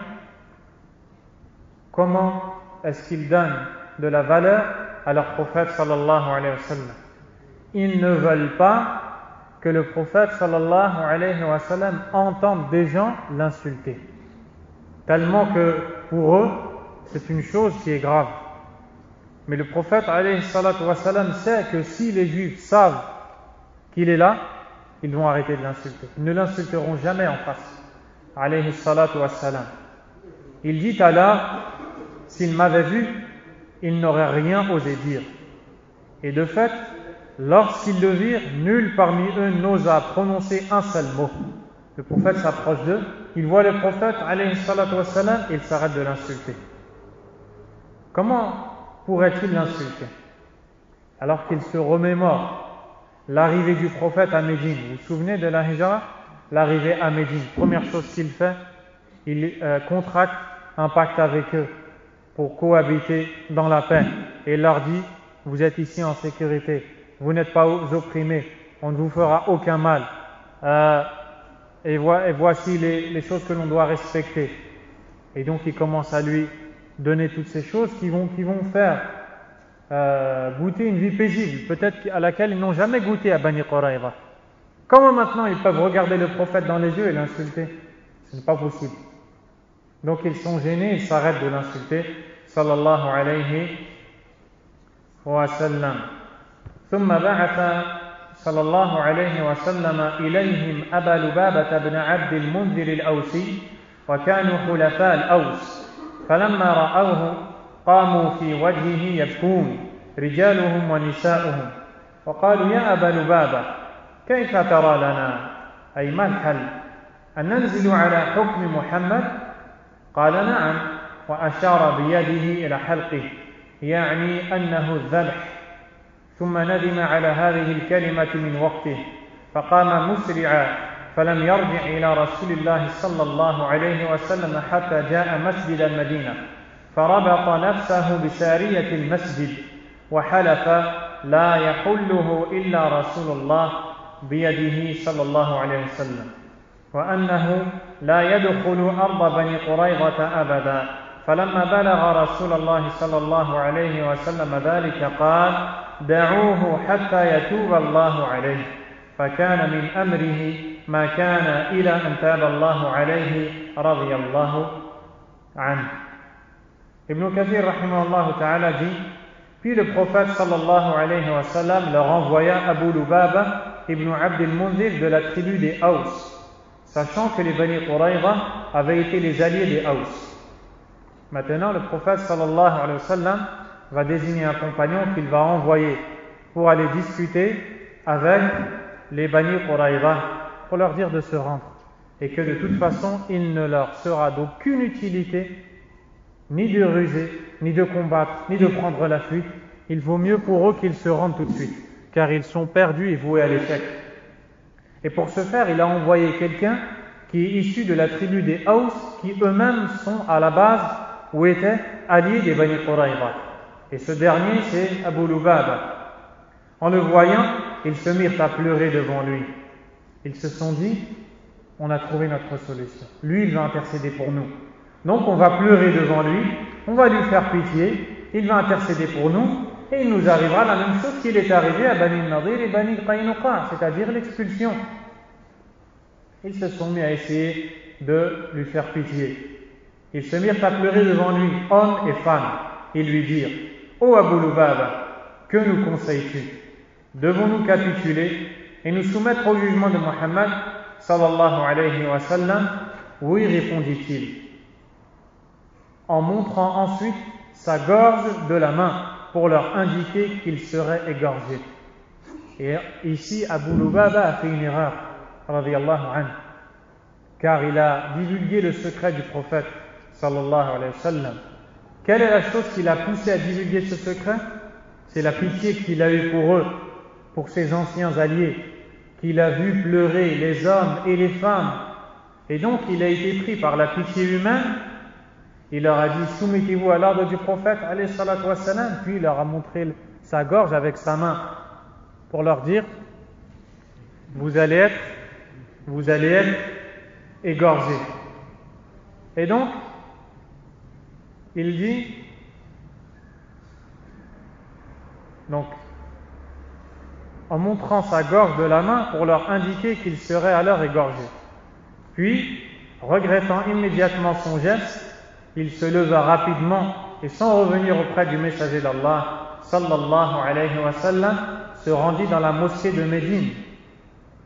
comment est-ce qu'ils donnent de la valeur à leur prophète sallallahu alayhi wa sallam. Ils ne veulent pas que le prophète sallallahu alayhi wa sallam entende des gens l'insulter. Tellement que pour eux, c'est une chose qui est grave. Mais le prophète alayhi salatu wa sallam sait que si les juifs savent qu'il est là, ils vont arrêter de l'insulter. Ils ne l'insulteront jamais en face. Alayhi salatu wa sallam. Il dit alors, s'il m'avait vu, il n'aurait rien osé dire. Et de fait, lorsqu'ils le virent, nul parmi eux n'osa prononcer un seul mot. Le prophète s'approche d'eux, il voit le prophète, alayhi salatu wa sallam, et il s'arrête de l'insulter. Comment pourrait-il l'insulter? Alors qu'il se remémore l'arrivée du prophète à Médine. Vous vous souvenez de la hijra? L'arrivée à Médine. Première chose qu'il fait, il contracte un pacte avec eux pour cohabiter dans la paix. Et il leur dit, vous êtes ici en sécurité, vous n'êtes pas opprimés, on ne vous fera aucun mal. Et voici les choses que l'on doit respecter. Et donc il commence à lui donner toutes ces choses qui vont faire goûter une vie paisible, peut-être à laquelle ils n'ont jamais goûté à Bani Qurayza. Comment maintenant ils peuvent regarder le prophète dans les yeux et l'insulter? Ce n'est pas possible. Donc ils sont gênés, ils s'arrêtent de l'insulter. Sallallahu alayhi wa sallam. ثم بعث صلى الله عليه وسلم إليهم أبا لبابة بن عبد المنذر الأوسي وكانوا خلفاء الأوس فلما رأوه قاموا في وجهه يبكون رجالهم ونساؤهم وقالوا يا أبا لبابة كيف ترى لنا أي ما الحل أن ننزل على حكم محمد قال نعم وأشار بيده إلى حلقه يعني أنه الذبح ثم ندم على هذه الكلمة من وقته فقام مسرعا فلم يرجع إلى رسول الله صلى الله عليه وسلم حتى جاء مسجد المدينة فربط نفسه بسارية المسجد وحلف لا يحله إلا رسول الله بيده صلى الله عليه وسلم وأنه لا يدخل أرض بني قريظة أبدا فلما بلغ رسول الله صلى الله عليه وسلم ذلك قال دعوه حتى يتوب الله عليه فكان من أمره ما كان إلى أن تاب الله عليه رضي الله عنه. Ibn Kathir rahimahullah ta'ala dit, puis le prophète sallallahu alayhi wa sallam leur envoya Abu Lubaba ibn Abd al-Munzir de la tribu des Haus, sachant que les Bani Qurayza avaient été les alliés des Haus. Maintenant, le prophète sallallahu alayhi wa sallam va désigner un compagnon qu'il va envoyer pour aller discuter avec les Bani Qurayza pour leur dire de se rendre et que de toute façon il ne leur sera d'aucune utilité ni de ruser, ni de combattre, ni de prendre la fuite. Il vaut mieux pour eux qu'ils se rendent tout de suite car ils sont perdus et voués à l'échec. Et pour ce faire, il a envoyé quelqu'un qui est issu de la tribu des Haus qui eux-mêmes sont à la base ou étaient alliés des Bani Qurayza. Et ce dernier, c'est Abu Lubaba. En le voyant, ils se mirent à pleurer devant lui. Ils se sont dit, on a trouvé notre solution. Lui, il va intercéder pour nous. Donc on va pleurer devant lui, on va lui faire pitié, il va intercéder pour nous, et il nous arrivera la même chose qu'il est arrivé à Bani Nadir et Bani Qaynuqa, c'est-à-dire l'expulsion. Ils se sont mis à essayer de lui faire pitié. Ils se mirent à pleurer devant lui, hommes et femmes. Ils lui dirent, ô Abu Lubaba, que nous conseilles-tu? Devons-nous capituler et nous soumettre au jugement de Muhammad sallallahu alayhi wa sallam? Oui, répondit-il, en montrant ensuite sa gorge de la main pour leur indiquer qu'il serait égorgé. Et ici, Abu Lubaba a fait une erreur, radiyallahu anhu, car il a divulgué le secret du prophète sallallahu alayhi wa sallam. Quelle est la chose qui l'a poussé à divulguer ce secret? C'est la pitié qu'il a eue pour eux, pour ses anciens alliés, qu'il a vu pleurer les hommes et les femmes. Et donc il a été pris par la pitié humaine. Il leur a dit, soumettez-vous à l'ordre du prophète, alayhi salatu wassalam, puis il leur a montré sa gorge avec sa main pour leur dire vous allez être égorgés. Et donc il dit en montrant sa gorge de la main pour leur indiquer qu'il serait alors égorgé. Puis, regrettant immédiatement son geste, il se leva rapidement et sans revenir auprès du messager d'Allah, sallallahu alayhi wa sallam, se rendit dans la mosquée de Médine.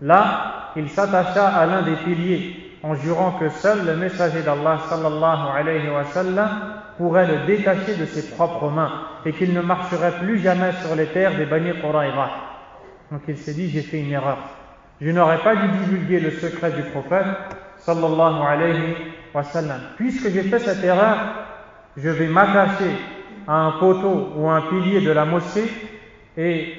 Là, il s'attacha à l'un des piliers en jurant que seul le messager d'Allah, sallallahu alayhi wa sallam, pourrait le détacher de ses propres mains et qu'il ne marcherait plus jamais sur les terres des Bani Qurayza. Donc il s'est dit, j'ai fait une erreur. Je n'aurais pas dû divulguer le secret du prophète, sallallahu alayhi wa sallam. Puisque j'ai fait cette erreur, je vais m'attacher à un poteau ou à un pilier de la mosquée et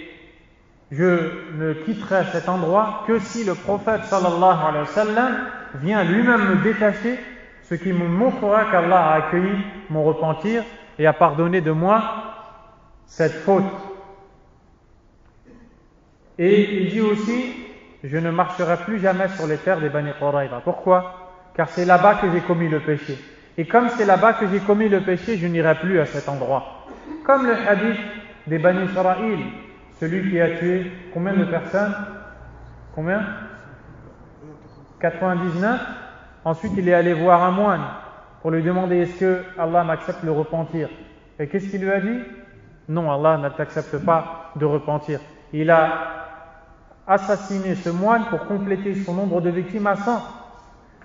je ne quitterai cet endroit que si le prophète, sallallahu alayhi wa sallam, vient lui-même me détacher, ce qui me montrera qu'Allah a accueilli mon repentir et a pardonné de moi cette faute. Et il dit aussi, je ne marcherai plus jamais sur les terres des Bani Qurayza. Pourquoi? Car c'est là-bas que j'ai commis le péché. Et comme c'est là-bas que j'ai commis le péché, je n'irai plus à cet endroit. Comme le hadith des Bani Israël, celui qui a tué combien de personnes? Combien? 99. Ensuite, il est allé voir un moine pour lui demander est-ce que Allah m'accepte le repentir. Et qu'est-ce qu'il lui a dit? Non, Allah ne t'accepte pas de repentir. Il a assassiné ce moine pour compléter son nombre de victimes à 100.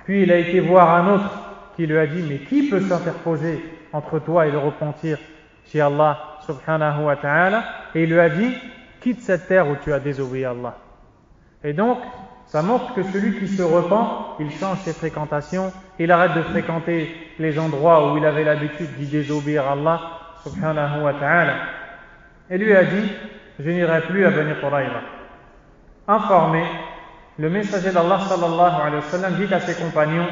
Puis il a été voir un autre qui lui a dit mais qui peut s'interposer entre toi et le repentir chez Allah subhanahu wa ta'ala? Et il lui a dit quitte cette terre où tu as désobéi à Allah. Et donc ça montre que celui qui se repent, il change ses fréquentations, il arrête de fréquenter les endroits où il avait l'habitude d'y désobéir à Allah subhanahu wa ta'ala. Et lui a dit je n'irai plus à Bani Qurayza. Informé, le messager d'Allah sallallahu alayhi wa sallam dit à ses compagnons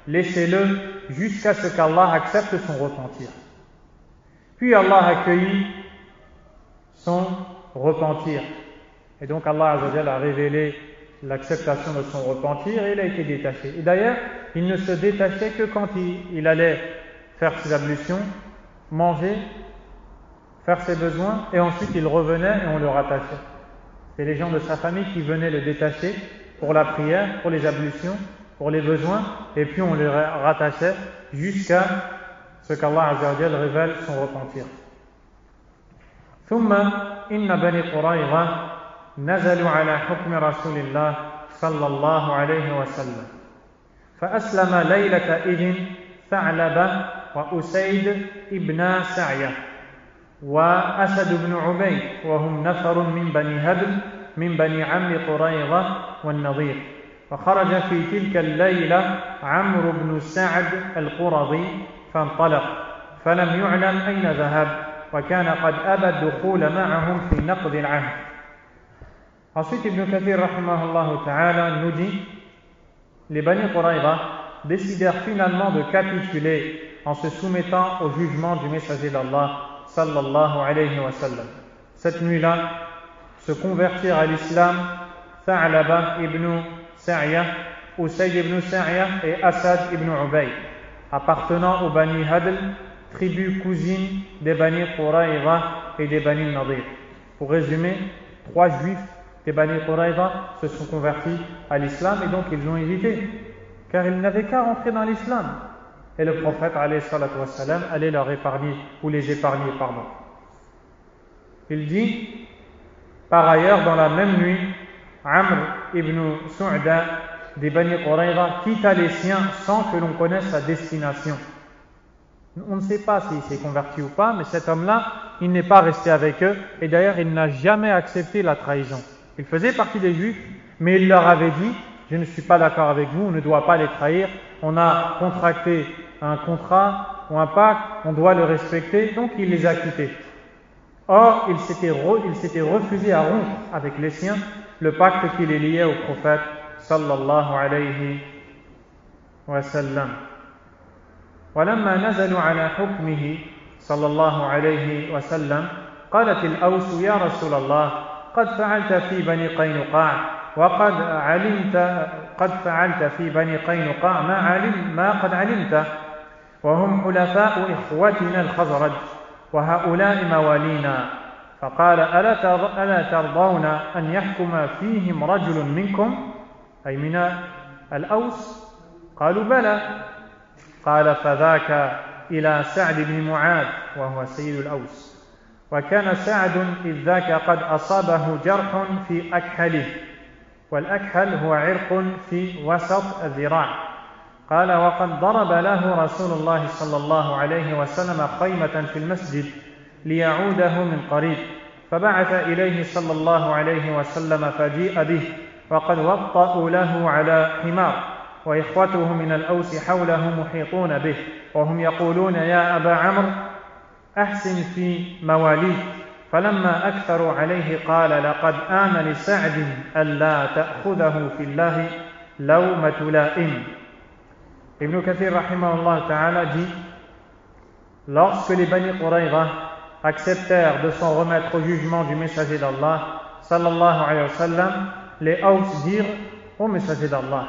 laissez-le jusqu'à ce qu'Allah accepte son repentir. Puis Allah accueillit son repentir. Et donc Allah azza wa jalla a révélé l'acceptation de son repentir et il a été détaché. Et d'ailleurs, il ne se détachait que quand il allait faire ses ablutions, manger, faire ses besoins et ensuite il revenait et on le rattachait. C'est les gens de sa famille qui venaient le détacher pour la prière, pour les ablutions, pour les besoins et puis on le rattachait jusqu'à ce qu'Allah azza wa jalla révèle son repentir. ثم إن بني قريظة نزلوا على حكم رسول الله صلى الله عليه وسلم فأسلم ليلة إذن ثعلبة وأسيد ابن سعية وأسد بن عبيد وهم نفر من بني هدل من بني عم قريظة والنضير وخرج في تلك الليلة عمرو بن سعد القرظي فانطلق فلم يعلم أين ذهب وكان قد أبى الدخول معهم في نقض العهد. Ensuite, Ibn Kathir rahimahullah ta'ala nous dit les Bani Qurayza décidèrent finalement de capituler en se soumettant au jugement du messager d'Allah sallallahu alayhi wa sallam. Cette nuit-là, se convertirent à l'islam Tha'laba ibn Sa'ya, Usayd ibn Sa'ya et Asad ibn Ubayd, appartenant aux Bani Hadl, tribu cousine des Bani Qurayza et des Bani Nadir. Pour résumer, 3 juifs des Bani Qurayza se sont convertis à l'islam et donc ils ont hésité car ils n'avaient qu'à rentrer dans l'islam et le prophète alayhi salatu wassalam allait leur épargner ou les épargner, pardon. Il dit par ailleurs dans la même nuit Amr ibn Su'da des Bani Qurayza quitta les siens sans que l'on connaisse sa destination. On ne sait pas s'il s'est converti ou pas, mais cet homme-là, il n'est pas resté avec eux et d'ailleurs il n'a jamais accepté la trahison. Il faisait partie des Juifs, mais il leur avait dit « Je ne suis pas d'accord avec vous, on ne doit pas les trahir, on a contracté un contrat ou un pacte, on doit le respecter, donc il les a quittés. » Or, il s'était refusé à rompre avec les siens le pacte qui les liait au prophète sallallahu alayhi wa sallam. ولما نزلوا على حكمه صلى الله عليه وسلم قالت الأوس يا رسول الله قد فعلت في بني قينقاع وقد علمت قد فعلت في بني قينقاع ما قد علمت وهم حلفاء إخوتنا الخزرج وهؤلاء موالينا فقال ألا ترضون أن يحكم فيهم رجل منكم أي من الأوس قالوا بلى قال فذاك إلى سعد بن معاذ وهو سيد الأوس وكان سعد إذ ذاك قد أصابه جرح في أكحله والأكحل هو عرق في وسط الذراع قال وقد ضرب له رسول الله صلى الله عليه وسلم خيمة في المسجد ليعوده من قريب فبعث إليه صلى الله عليه وسلم فجيء به وقد وطأوا له على حمار وإخوته من الأوس حوله محيطون به وهم يقولون يا أبا عمرو أحسن في مواليك فلما أكثروا عليه قال لقد آن لسعد ألا تأخذه في الله لومة لائم. Ibn Kathir rahimahullah ta'ala dit lorsque les Bani Qurayza acceptèrent de s'en remettre au jugement du messager d'Allah sallallahu alayhi wa sallam, les Aws dirent au messager d'Allah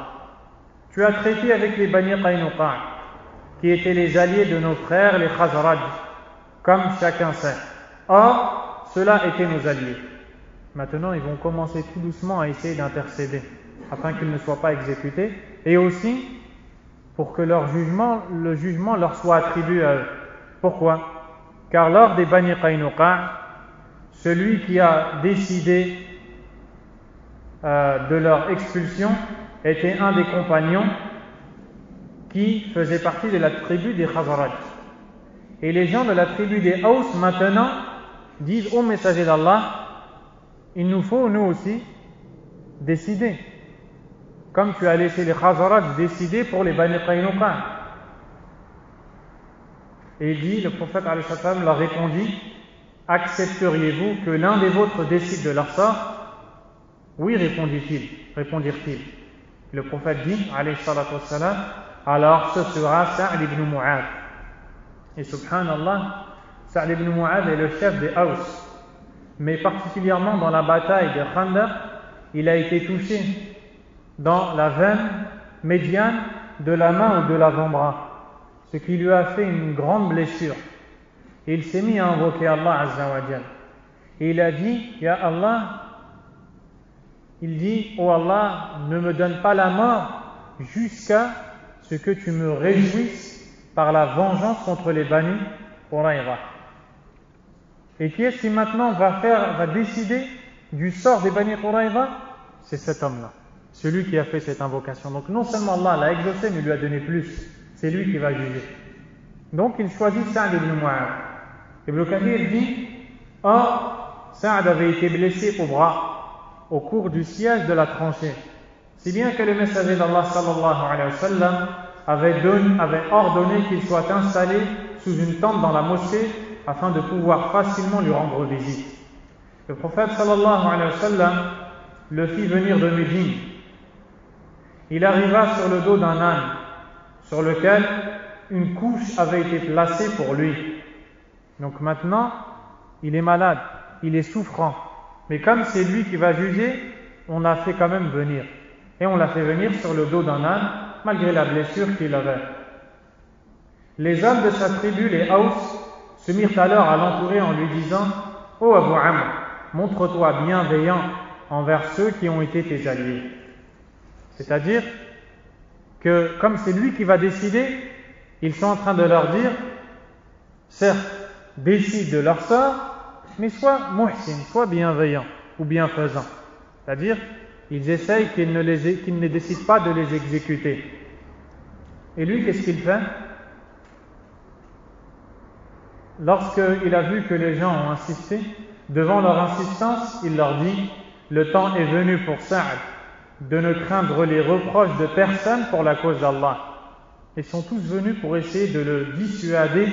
tu as traité avec les Bani Qaynuqa qui étaient les alliés de nos frères les Khazraj comme chacun sait. Or, ceux-là étaient nos alliés. Maintenant, ils vont commencer tout doucement à essayer d'intercéder afin qu'ils ne soient pas exécutés et aussi pour que le jugement leur soit attribué à eux. Pourquoi? Car lors des Bani Qaynuqa, celui qui a décidé de leur expulsion était un des compagnons qui faisait partie de la tribu des Khazraj. Et les gens de la tribu des Aws maintenant disent au messager d'Allah il nous faut nous aussi décider comme tu as laissé les Khazraj décider pour les Bani Qaynuqa. Et il dit, le prophète alayhi salam leur répondit accepteriez-vous que l'un des vôtres décide de leur sort? Oui, répondirent-ils. Le prophète dit alayhi salam alors ce sera Sa'd ibn Mu'adh. Et subhanallah, Sa'd ibn Mu'adh est le chef des Aws. Mais particulièrement dans la bataille de Khandaq, il a été touché dans la veine médiane de la main ou de l'avant-bras, ce qui lui a fait une grande blessure. Et il s'est mis à invoquer Allah Azza wa Jal. Et il a dit, Ya Allah, il dit, oh Allah, ne me donne pas la mort jusqu'à ce que tu me réjouisses par la vengeance contre les Bani Qurayza. Et qui est-ce qui maintenant va décider du sort des Bani Qurayza? C'est cet homme-là, celui qui a fait cette invocation. Donc non seulement Allah l'a exaucé, mais lui a donné plus. C'est lui qui va juger. Donc il choisit Sa'd ibn Mu'adh. Ibn Kathir dit, or Sa'd avait été blessé au bras au cours du siège de la tranchée. Si bien que le messager d'Allah sallallahu alayhi wa sallam avait ordonné qu'il soit installé sous une tente dans la mosquée afin de pouvoir facilement lui rendre visite. Le prophète sallallahu alayhi wa sallam le fit venir de Médine. Il arriva sur le dos d'un âne sur lequel une couche avait été placée pour lui. Donc maintenant, il est malade, il est souffrant. Mais comme c'est lui qui va juger, on l'a fait quand même venir. Et on l'a fait venir sur le dos d'un âne, malgré la blessure qu'il avait. Les hommes de sa tribu, les Aws, se mirent alors à l'entourer en lui disant « Ô Abu Amr, montre-toi bienveillant envers ceux qui ont été tes alliés. » C'est-à-dire que comme c'est lui qui va décider, ils sont en train de leur dire certes, décide de leur sort, mais sois muhsin, sois bienveillant ou bienfaisant. C'est-à-dire, ils essayent qu'ils ne décident pas de les exécuter. Et lui, qu'est-ce qu'il fait? Lorsqu'il a vu que les gens ont insisté, devant leur insistance, il leur dit « Le temps est venu pour Sa'd de ne craindre les reproches de personne pour la cause d'Allah. » Ils sont tous venus pour essayer de le dissuader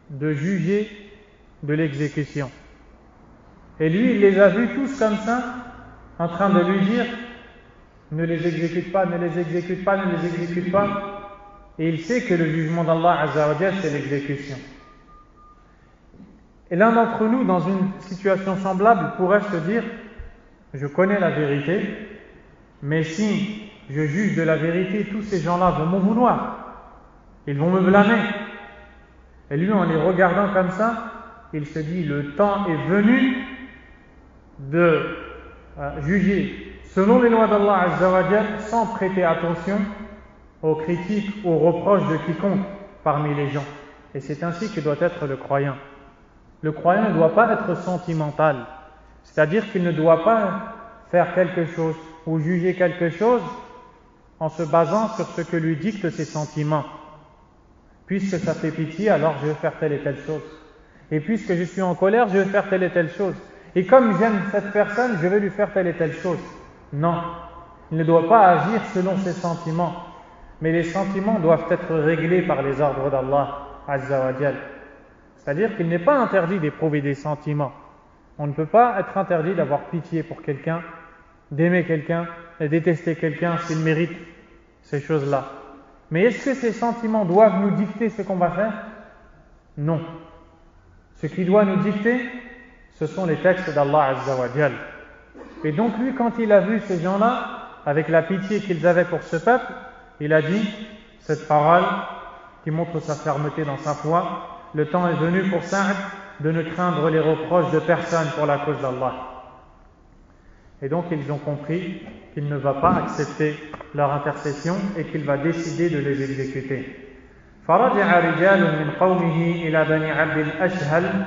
de juger de l'exécution. Et lui, il les a vus tous comme ça, en train de lui dire « Ne les exécute pas, ne les exécute pas, ne les exécute pas. » Et il sait que le jugement d'Allah Azza wa Jal, c'est l'exécution. Et l'un d'entre nous, dans une situation semblable, pourrait se dire, je connais la vérité, mais si je juge de la vérité, tous ces gens-là vont m'en vouloir, ils vont me blâmer. Et lui, en les regardant comme ça, il se dit, le temps est venu de juger selon les lois d'Allah Azza wa Jal, sans prêter attention aux critiques, aux reproches de quiconque parmi les gens. Et c'est ainsi que doit être le croyant. Le croyant ne doit pas être sentimental, c'est-à-dire qu'il ne doit pas faire quelque chose ou juger quelque chose en se basant sur ce que lui dictent ses sentiments. Puisque ça fait pitié, alors je vais faire telle et telle chose. Et puisque je suis en colère, je vais faire telle et telle chose. Et comme j'aime cette personne, je vais lui faire telle et telle chose. Non, il ne doit pas agir selon ses sentiments. Mais les sentiments doivent être réglés par les ordres d'Allah Azza wa Jal. C'est-à-dire qu'il n'est pas interdit d'éprouver des sentiments. On ne peut pas être interdit d'avoir pitié pour quelqu'un, d'aimer quelqu'un et détester quelqu'un s'il mérite ces choses-là. Mais est-ce que ces sentiments doivent nous dicter ce qu'on va faire? Non. Ce qui doit nous dicter, ce sont les textes d'Allah Azza wa Jal. Et donc lui, quand il a vu ces gens-là, avec la pitié qu'ils avaient pour ce peuple, il a dit cette parole qui montre sa fermeté dans sa foi. Le temps est venu pour Sa'd de ne craindre les reproches de personne pour la cause d'Allah. Et donc ils ont compris qu'il ne va pas accepter leur intercession et qu'il va décider de les exécuter. فرجع رجال من قومه إلى بني عبد الأشهل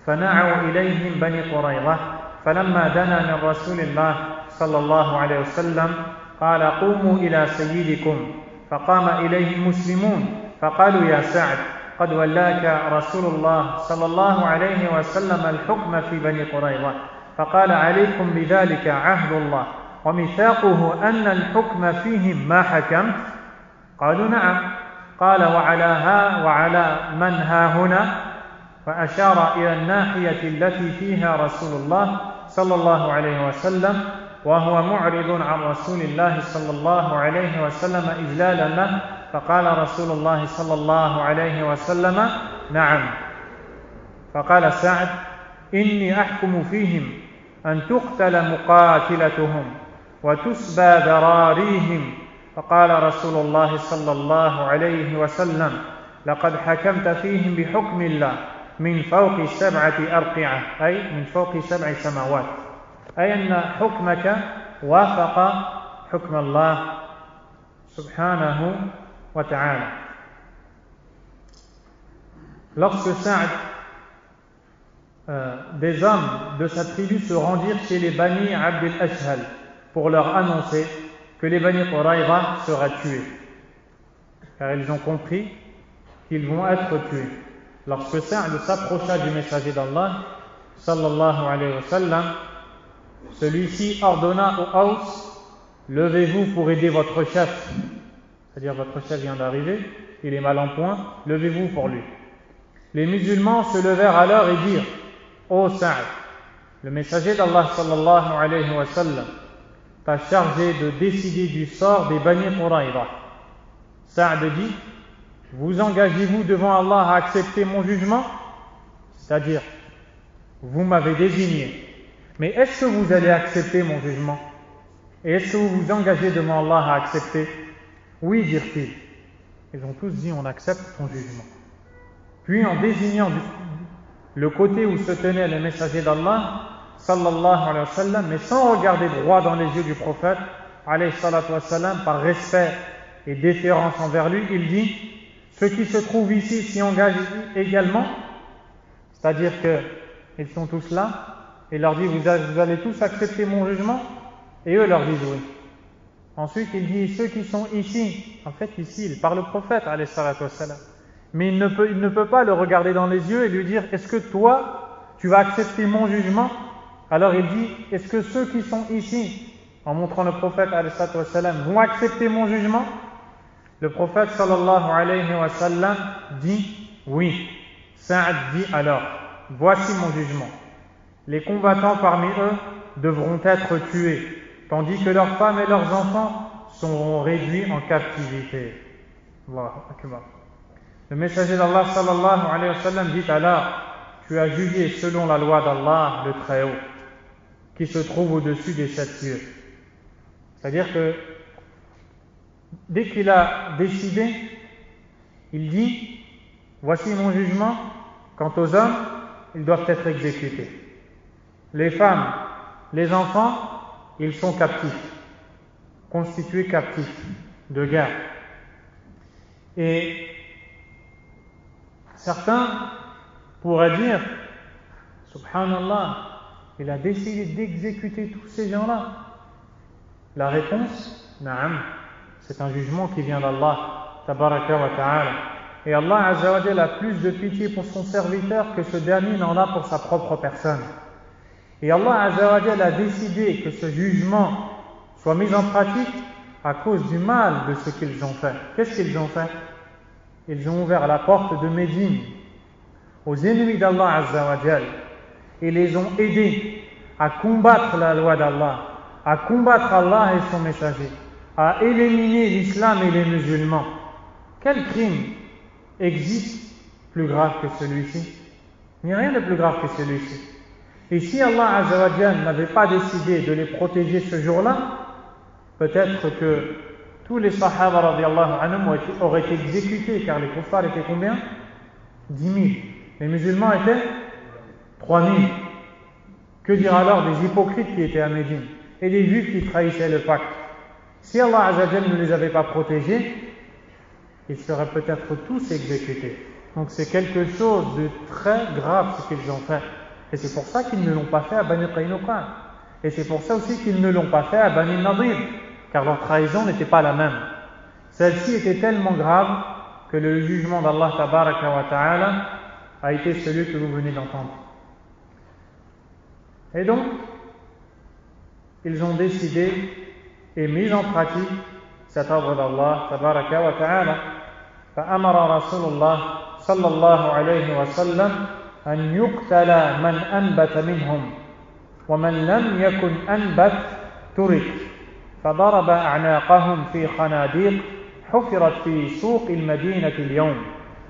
فنعوا إليهم بني قريظة فلما دنا من رسول الله صلى الله عليه وسلم قال قوموا إلى سيدكم فقام إليه المسلمون فقالوا يا سعد قد ولاك رسول الله صلى الله عليه وسلم الحكم في بني قريظة فقال عليكم بذلك عهد الله وميثاقه أن الحكم فيهم ما حكمت قالوا نعم قال وعلى من ها هنا فأشار إلى الناحية التي فيها رسول الله صلى الله عليه وسلم وهو معرض عن رسول الله صلى الله عليه وسلم إجلالا له فقال رسول الله صلى الله عليه وسلم نعم فقال سعد إني أحكم فيهم أن تقتل مقاتلتهم وتسبى ذراريهم فقال رسول الله صلى الله عليه وسلم لقد حكمت فيهم بحكم الله من فوق 7 أرقعة أي من فوق 7 سماوات أي أن حكمك وافق حكم الله سبحانه وتعالى. Lorsque Sa'd, des hommes de sa tribu se rendirent chez les Bani Abd al-Ashhal pour leur annoncer que les Bani Qurayza seraient tués, car ils ont compris qu'ils vont être tués. Lorsque Sa'd s'approcha du messager d'Allah sallallahu alayhi wa sallam, celui-ci ordonna aux Haus, levez-vous pour aider votre chef, c'est-à-dire votre chef vient d'arriver, il est mal en point, levez-vous pour lui. Les musulmans se levèrent alors et dirent, ô Sa'd, le messager d'Allah sallallahu alayhi wa sallam t'a chargé de décider du sort des Bani Qurayza. Sa'd dit, vous engagez-vous devant Allah à accepter mon jugement? C'est-à-dire, vous m'avez désigné, mais est-ce que vous allez accepter mon jugement? Et est-ce que vous vous engagez devant Allah à accepter? Oui, dirent-ils. Ils ont tous dit, on accepte ton jugement. Puis en désignant le côté où se tenait le messager d'Allah, sallallahu alayhi wa sallam, mais sans regarder droit dans les yeux du prophète, alayhi salatu wa sallam, par respect et déférence envers lui, il dit, ceux qui se trouvent ici s'y engagent également, c'est-à-dire qu'ils sont tous là, et leur dit, vous allez tous accepter mon jugement? Et eux leur disent oui. Ensuite, il dit, ceux qui sont ici, en fait ici, il parle au prophète, alayhi salatu wa sallam, mais il ne peut pas le regarder dans les yeux et lui dire, est-ce que toi, tu vas accepter mon jugement? Alors il dit, est-ce que ceux qui sont ici, en montrant le prophète alayhi salatu wa sallam, vont accepter mon jugement? Le prophète sallallahu alayhi wa sallam dit, oui. Sa'd dit alors, voici mon jugement. Les combattants parmi eux devront être tués, tandis que leurs femmes et leurs enfants seront réduits en captivité. Allahu Akbar. Le messager d'Allah sallallahu alayhi wa sallam dit alors, tu as jugé selon la loi d'Allah, le Très-Haut, qui se trouve au-dessus des 7 cieux. C'est-à-dire que dès qu'il a décidé, il dit, voici mon jugement, quant aux hommes, ils doivent être exécutés. Les femmes, les enfants, ils sont captifs, constitués captifs de guerre. Et certains pourraient dire, subhanallah, il a décidé d'exécuter tous ces gens-là. La réponse, na'am, c'est un jugement qui vient d'Allah, tabaraka wa ta'ala. Et Allah Azza wa Jalla a plus de pitié pour son serviteur que ce dernier n'en a pour sa propre personne. Et Allah Azza wa Jalla a décidé que ce jugement soit mis en pratique à cause du mal de ce qu'ils ont fait. Qu'est-ce qu'ils ont fait? Ils ont ouvert la porte de Médine aux ennemis d'Allah Azza wa Jalla et les ont aidés à combattre la loi d'Allah, à combattre Allah et son messager, à éliminer l'islam et les musulmans. Quel crime existe plus grave que celui-ci? Il n'y a rien de plus grave que celui-ci. Et si Allah Azza wa Jalla n'avait pas décidé de les protéger ce jour-là, peut-être que tous les sahaba radiallahu anhum auraient été exécutés, car les kuffars étaient combien? 10 000. Les musulmans étaient 3 000. Que dire alors des hypocrites qui étaient à Médine et des juifs qui trahissaient le pacte? Si Allah Azza wa Jalla ne les avait pas protégés, ils seraient peut-être tous exécutés. Donc c'est quelque chose de très grave ce qu'ils ont fait. Et c'est pour ça qu'ils ne l'ont pas fait à Bani Qaynuqa. Et c'est pour ça aussi qu'ils ne l'ont pas fait à Bani Nadir, car leur trahison n'était pas la même. Celle-ci était tellement grave que le jugement d'Allah tabaraka wa ta'ala a été celui que vous venez d'entendre. Et donc, ils ont décidé et mis en pratique cet ordre d'Allah tabaraka wa ta'ala. فأمر رسول الله صلى الله عليه وسلم أن يقتل من أنبت منهم ومن لم يكن أنبت ترك فضرب أعناقهم في خناديق حفرت في سوق المدينة اليوم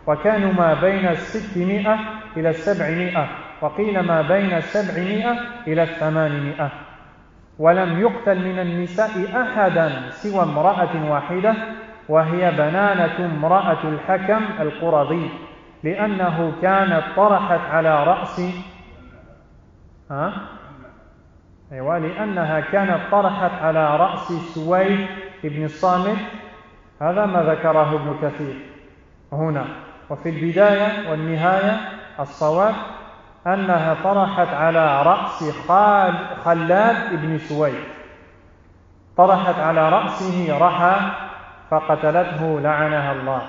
وكانوا ما بين 600 إلى 700 وقيل ما بين 700 إلى 800 ولم يقتل من النساء أحدا سوى امرأة واحدة وهي بنانة امرأة الحكم القرظي لأنه كانت طرحت على رأس لأنها كانت طرحت على رأس سويد بن الصامت. هذا ما ذكره ابن كثير هنا. وفي البداية والنهاية الصواب أنها طرحت على رأس خلاد بن سويد، طرحت على رأسه رحى فقتلته لعنها الله.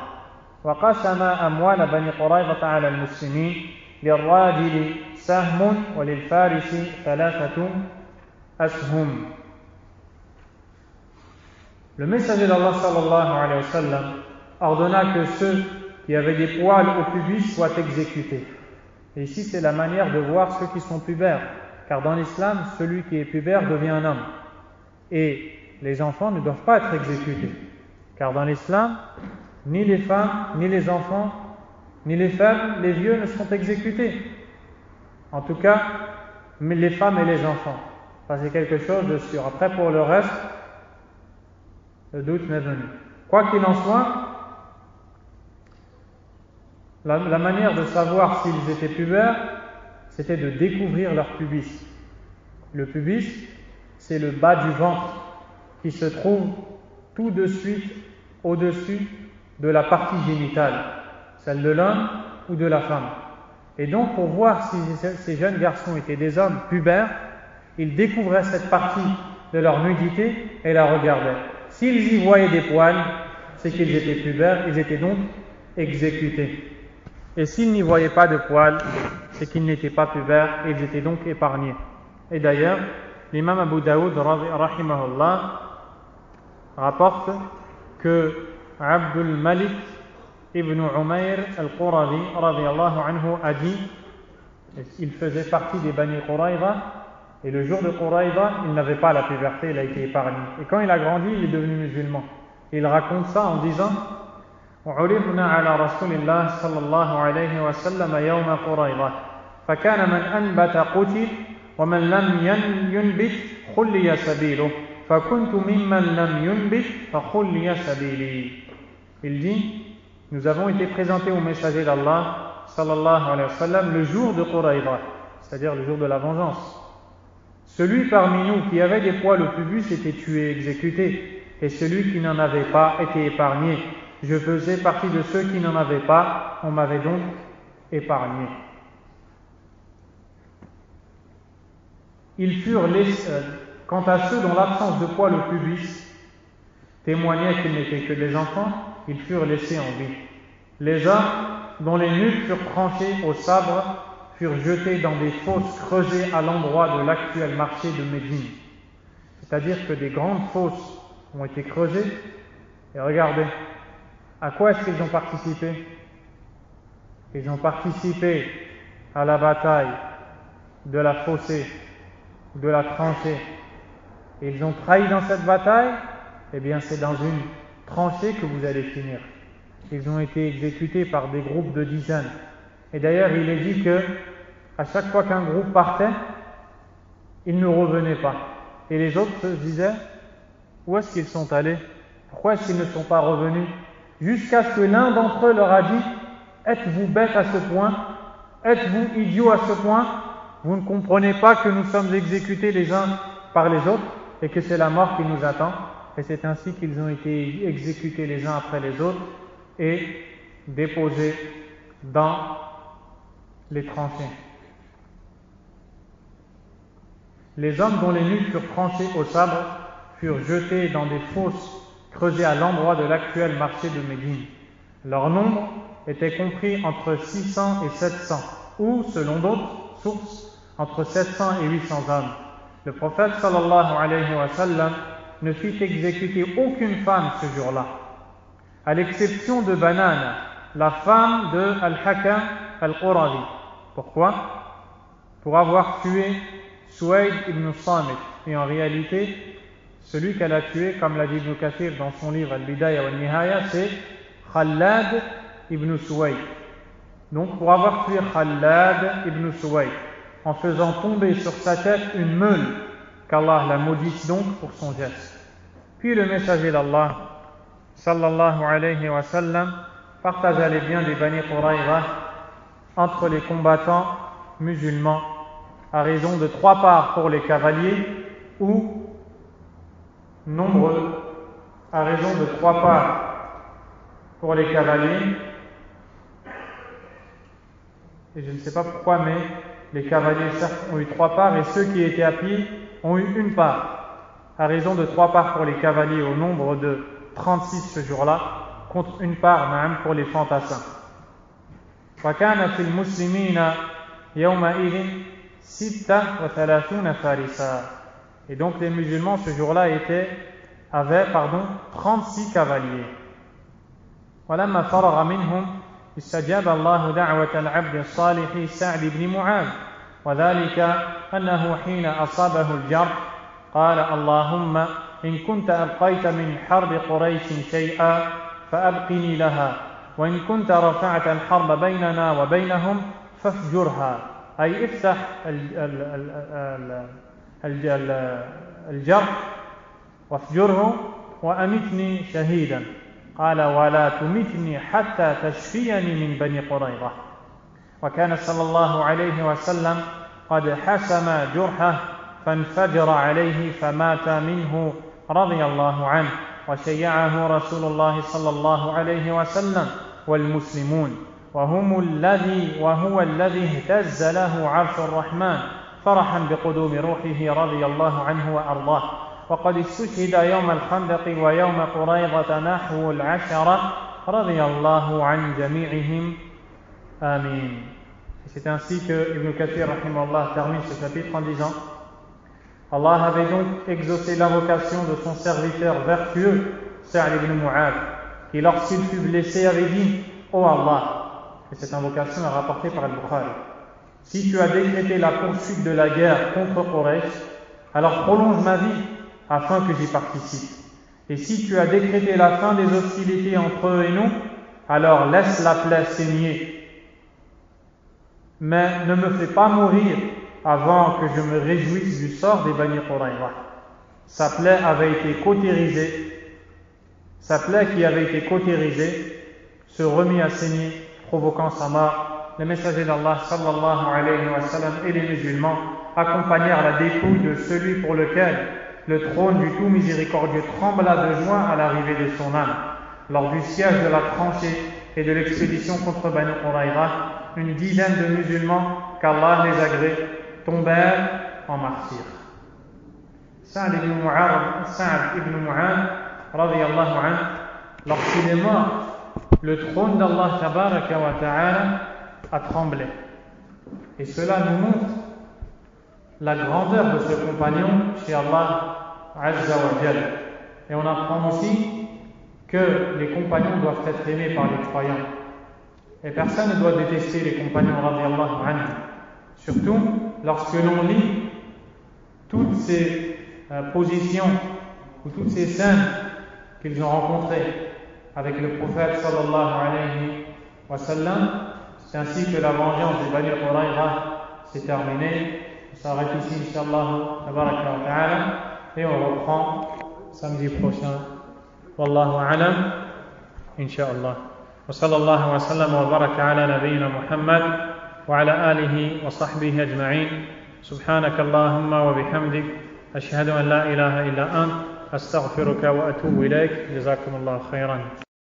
وقسم أموال بني قريظة على المسلمين للراجل سهم وللفارس 3 أسهم. Le messager d'Allah sallallahu alayhi wa sallam ordonna que ceux qui avaient des poils au pubis soient exécutés. Et ici c'est la manière de voir ceux qui sont pubères, car dans l'islam celui qui est pubère devient un homme et les enfants ne doivent pas être exécutés, car dans l'islam ni les femmes, ni les enfants, ni les femmes, les vieux ne seront exécutés. En tout cas, mais les femmes et les enfants. Ça c'est quelque chose de sûr. Après pour le reste, le doute m'est venu. Quoi qu'il en soit, la manière de savoir s'ils étaient pubères, c'était de découvrir leur pubis. Le pubis, c'est le bas du ventre qui se trouve tout de suite au-dessus de la partie génitale, celle de l'homme ou de la femme. Et donc, pour voir si ces jeunes garçons étaient des hommes pubères, ils découvraient cette partie de leur nudité et la regardaient. S'ils y voyaient des poils, c'est qu'ils étaient pubères, ils étaient donc exécutés. Et s'ils n'y voyaient pas de poils, c'est qu'ils n'étaient pas pubères et ils étaient donc épargnés. Et d'ailleurs, l'imam Abu Daoud, rahimahullah, rapporte que Abdul Malik ibn Umayr al-Qurazi radiyallahu anhu a dit, il faisait partie des Bani Qurayza, et le jour de Qurayza, il n'avait pas la puberté, il a été épargné. Et quand il a grandi, il est devenu musulman. Et il raconte ça en disant عرضنا على رسول الله صلى الله عليه وسلم يوم قريظة فكان من أنبت قتل ومن لم ينبت خلي سبيله فكنت ممن لم ينبت فخلي سبيلي. Il dit, nous avons été présentés au messager d'Allah sallallahu alayhi wa sallam le jour de Quraïda, c'est-à-dire le jour de la vengeance. Celui parmi nous qui avait des poils au pubis était tué, exécuté, et celui qui n'en avait pas était épargné. Je faisais partie de ceux qui n'en avaient pas, on m'avait donc épargné. Ils furent quant à ceux dont l'absence de poils au pubis témoignait qu'ils n'étaient que des enfants, ils furent laissés en vie. Les hommes dont les nuques furent tranchées au sabre furent jetés dans des fosses creusées à l'endroit de l'actuel marché de Médine. C'est-à-dire que des grandes fosses ont été creusées, et regardez, à quoi est-ce qu'ils ont participé? Ils ont participé à la bataille de la fossée, de la tranchée. Et ils ont trahi dans cette bataille, eh bien c'est dans une tranchée que vous allez finir. Ils ont été exécutés par des groupes de dizaines. Et d'ailleurs, il est dit que à chaque fois qu'un groupe partait, ils ne revenaient pas. Et les autres se disaient, où est-ce qu'ils sont allés? Pourquoi est-ce qu'ils ne sont pas revenus? Jusqu'à ce que l'un d'entre eux leur a dit, êtes-vous bêtes à ce point? Êtes-vous idiots à ce point? Vous ne comprenez pas que nous sommes exécutés les uns par les autres et que c'est la mort qui nous attend? Et c'est ainsi qu'ils ont été exécutés les uns après les autres et déposés dans les tranchées. Les hommes dont les nuques furent tranchées au sabre furent jetés dans des fosses creusées à l'endroit de l'actuel marché de Médine. Leur nombre était compris entre 600 et 700, ou, selon d'autres sources, entre 700 et 800 hommes. Le prophète sallallahu alayhi wa sallam ne fit exécuter aucune femme ce jour-là, à l'exception de Banana, la femme de Al-Hakam Al-Qurazi. Pourquoi? Pour avoir tué Suwayd ibn Samit. Et en réalité, celui qu'elle a tué, comme l'a dit Ibn Kathir dans son livre Al-Bidaya wa Al-Nihaya, c'est Khallad ibn Suwayd. Donc pour avoir tué Khallad ibn Suwayd, en faisant tomber sur sa tête une meule, qu'Allah la maudisse donc pour son geste. Puis le messager d'Allah, sallallahu alayhi wa sallam, partagea les biens des Bani Quraïza entre les combattants musulmans, à raison de 3 parts pour les cavaliers, ou nombreux, à raison de 3 parts pour les cavaliers. Et je ne sais pas pourquoi, mais les cavaliers certes ont eu 3 parts, et ceux qui étaient à pied ont eu 1 part, à raison de 3 parts pour les cavaliers au nombre de 36 ce jour-là, contre 1 part même pour les fantassins. وَكَانَ فِي الْمُسْلِمِينَ يَوْمَئِذٍ 36 farisa. Et donc les musulmans ce jour-là avaient 36 cavaliers. وَلَمَّا فَرَغَ مِنْهُمْ استجاب الله دعوة العبد الصالح سعد بن معاذ وذلك أنه حين أصابه الجرح قال اللهم إن كنت أبقيت من حرب قريش شيئا فأبقني لها وإن كنت رفعت الحرب بيننا وبينهم فافجرها أي افتح الجرح وافجره وأمتني شهيدا قال ولا تمتني حتى تشفيني من بني قريظة. وكان صلى الله عليه وسلم قد حسم جرحه فانفجر عليه فمات منه رضي الله عنه وشيعه رسول الله صلى الله عليه وسلم والمسلمون وهو الذي اهتز له عرش الرحمن فرحا بقدوم روحه رضي الله عنه وأرضاه. وقد استشهد يوم الخندق ويوم قريظة نحو 10 رضي الله عن جميعهم آمين. C'est ainsi que Ibn Kathir rahimahullah termine ce chapitre en disant: Allah avait donc exaucé l'invocation de son serviteur vertueux Sa'd ibn Mu'adh, qui lorsqu'il fut blessé avait dit: Ô Allah, et cette invocation est rapportée par Al-Bukhari, si tu as décrété la poursuite de la guerre contre Quraysh, alors prolonge ma vie afin que j'y participe. Et si tu as décrété la fin des hostilités entre eux et nous, alors laisse la plaie saigner mais ne me fais pas mourir avant que je me réjouisse du sort des Bani Qurayza. Sa plaie avait été cautérisée, sa plaie qui avait été cautérisée se remit à saigner, provoquant sa mort. Les messagers d'Allah sallallahu alayhi wa sallam et les musulmans accompagnèrent la dépouille de celui pour lequel le trône du tout miséricordieux trembla de joie à l'arrivée de son âme. Lors du siège de la tranchée et de l'expédition contre Bani Qurayza, une dizaine de musulmans, qu'Allah les agrée, tombèrent en martyrs. Sa'd ibn Mu'adh, radiyallahu anhu, lorsqu'il est mort, le trône d'Allah tabaraka wa ta'ala a tremblé. Et cela nous montre la grandeur de ce compagnon chez Allah Azza wa Jal. Et on apprend aussi que les compagnons doivent être aimés par les croyants. Et personne ne doit détester les compagnons radiyallahu anhu. Surtout lorsque l'on lit toutes ces positions ou toutes ces scènes qu'ils ont rencontrées avec le prophète sallallahu alayhi wa sallam. C'est ainsi que la vengeance des Bani Qurayza s'est terminée. On s'arrête ici, Inch'Allah, tabaraka wa ta'ala, et on reprend samedi prochain. Wallahu a'lam, Inch'Allah. Wa sallallahu wa sallam wa baraka ala nabiyyina Muhammad wa ala alihi wa sahbihi ajma'in. Subhanaka Allahumma wa bihamdik. Ashhadu an la ilaha illa ant. Astaghfiruka wa atubu ilayk. Jazakumullahu khairan.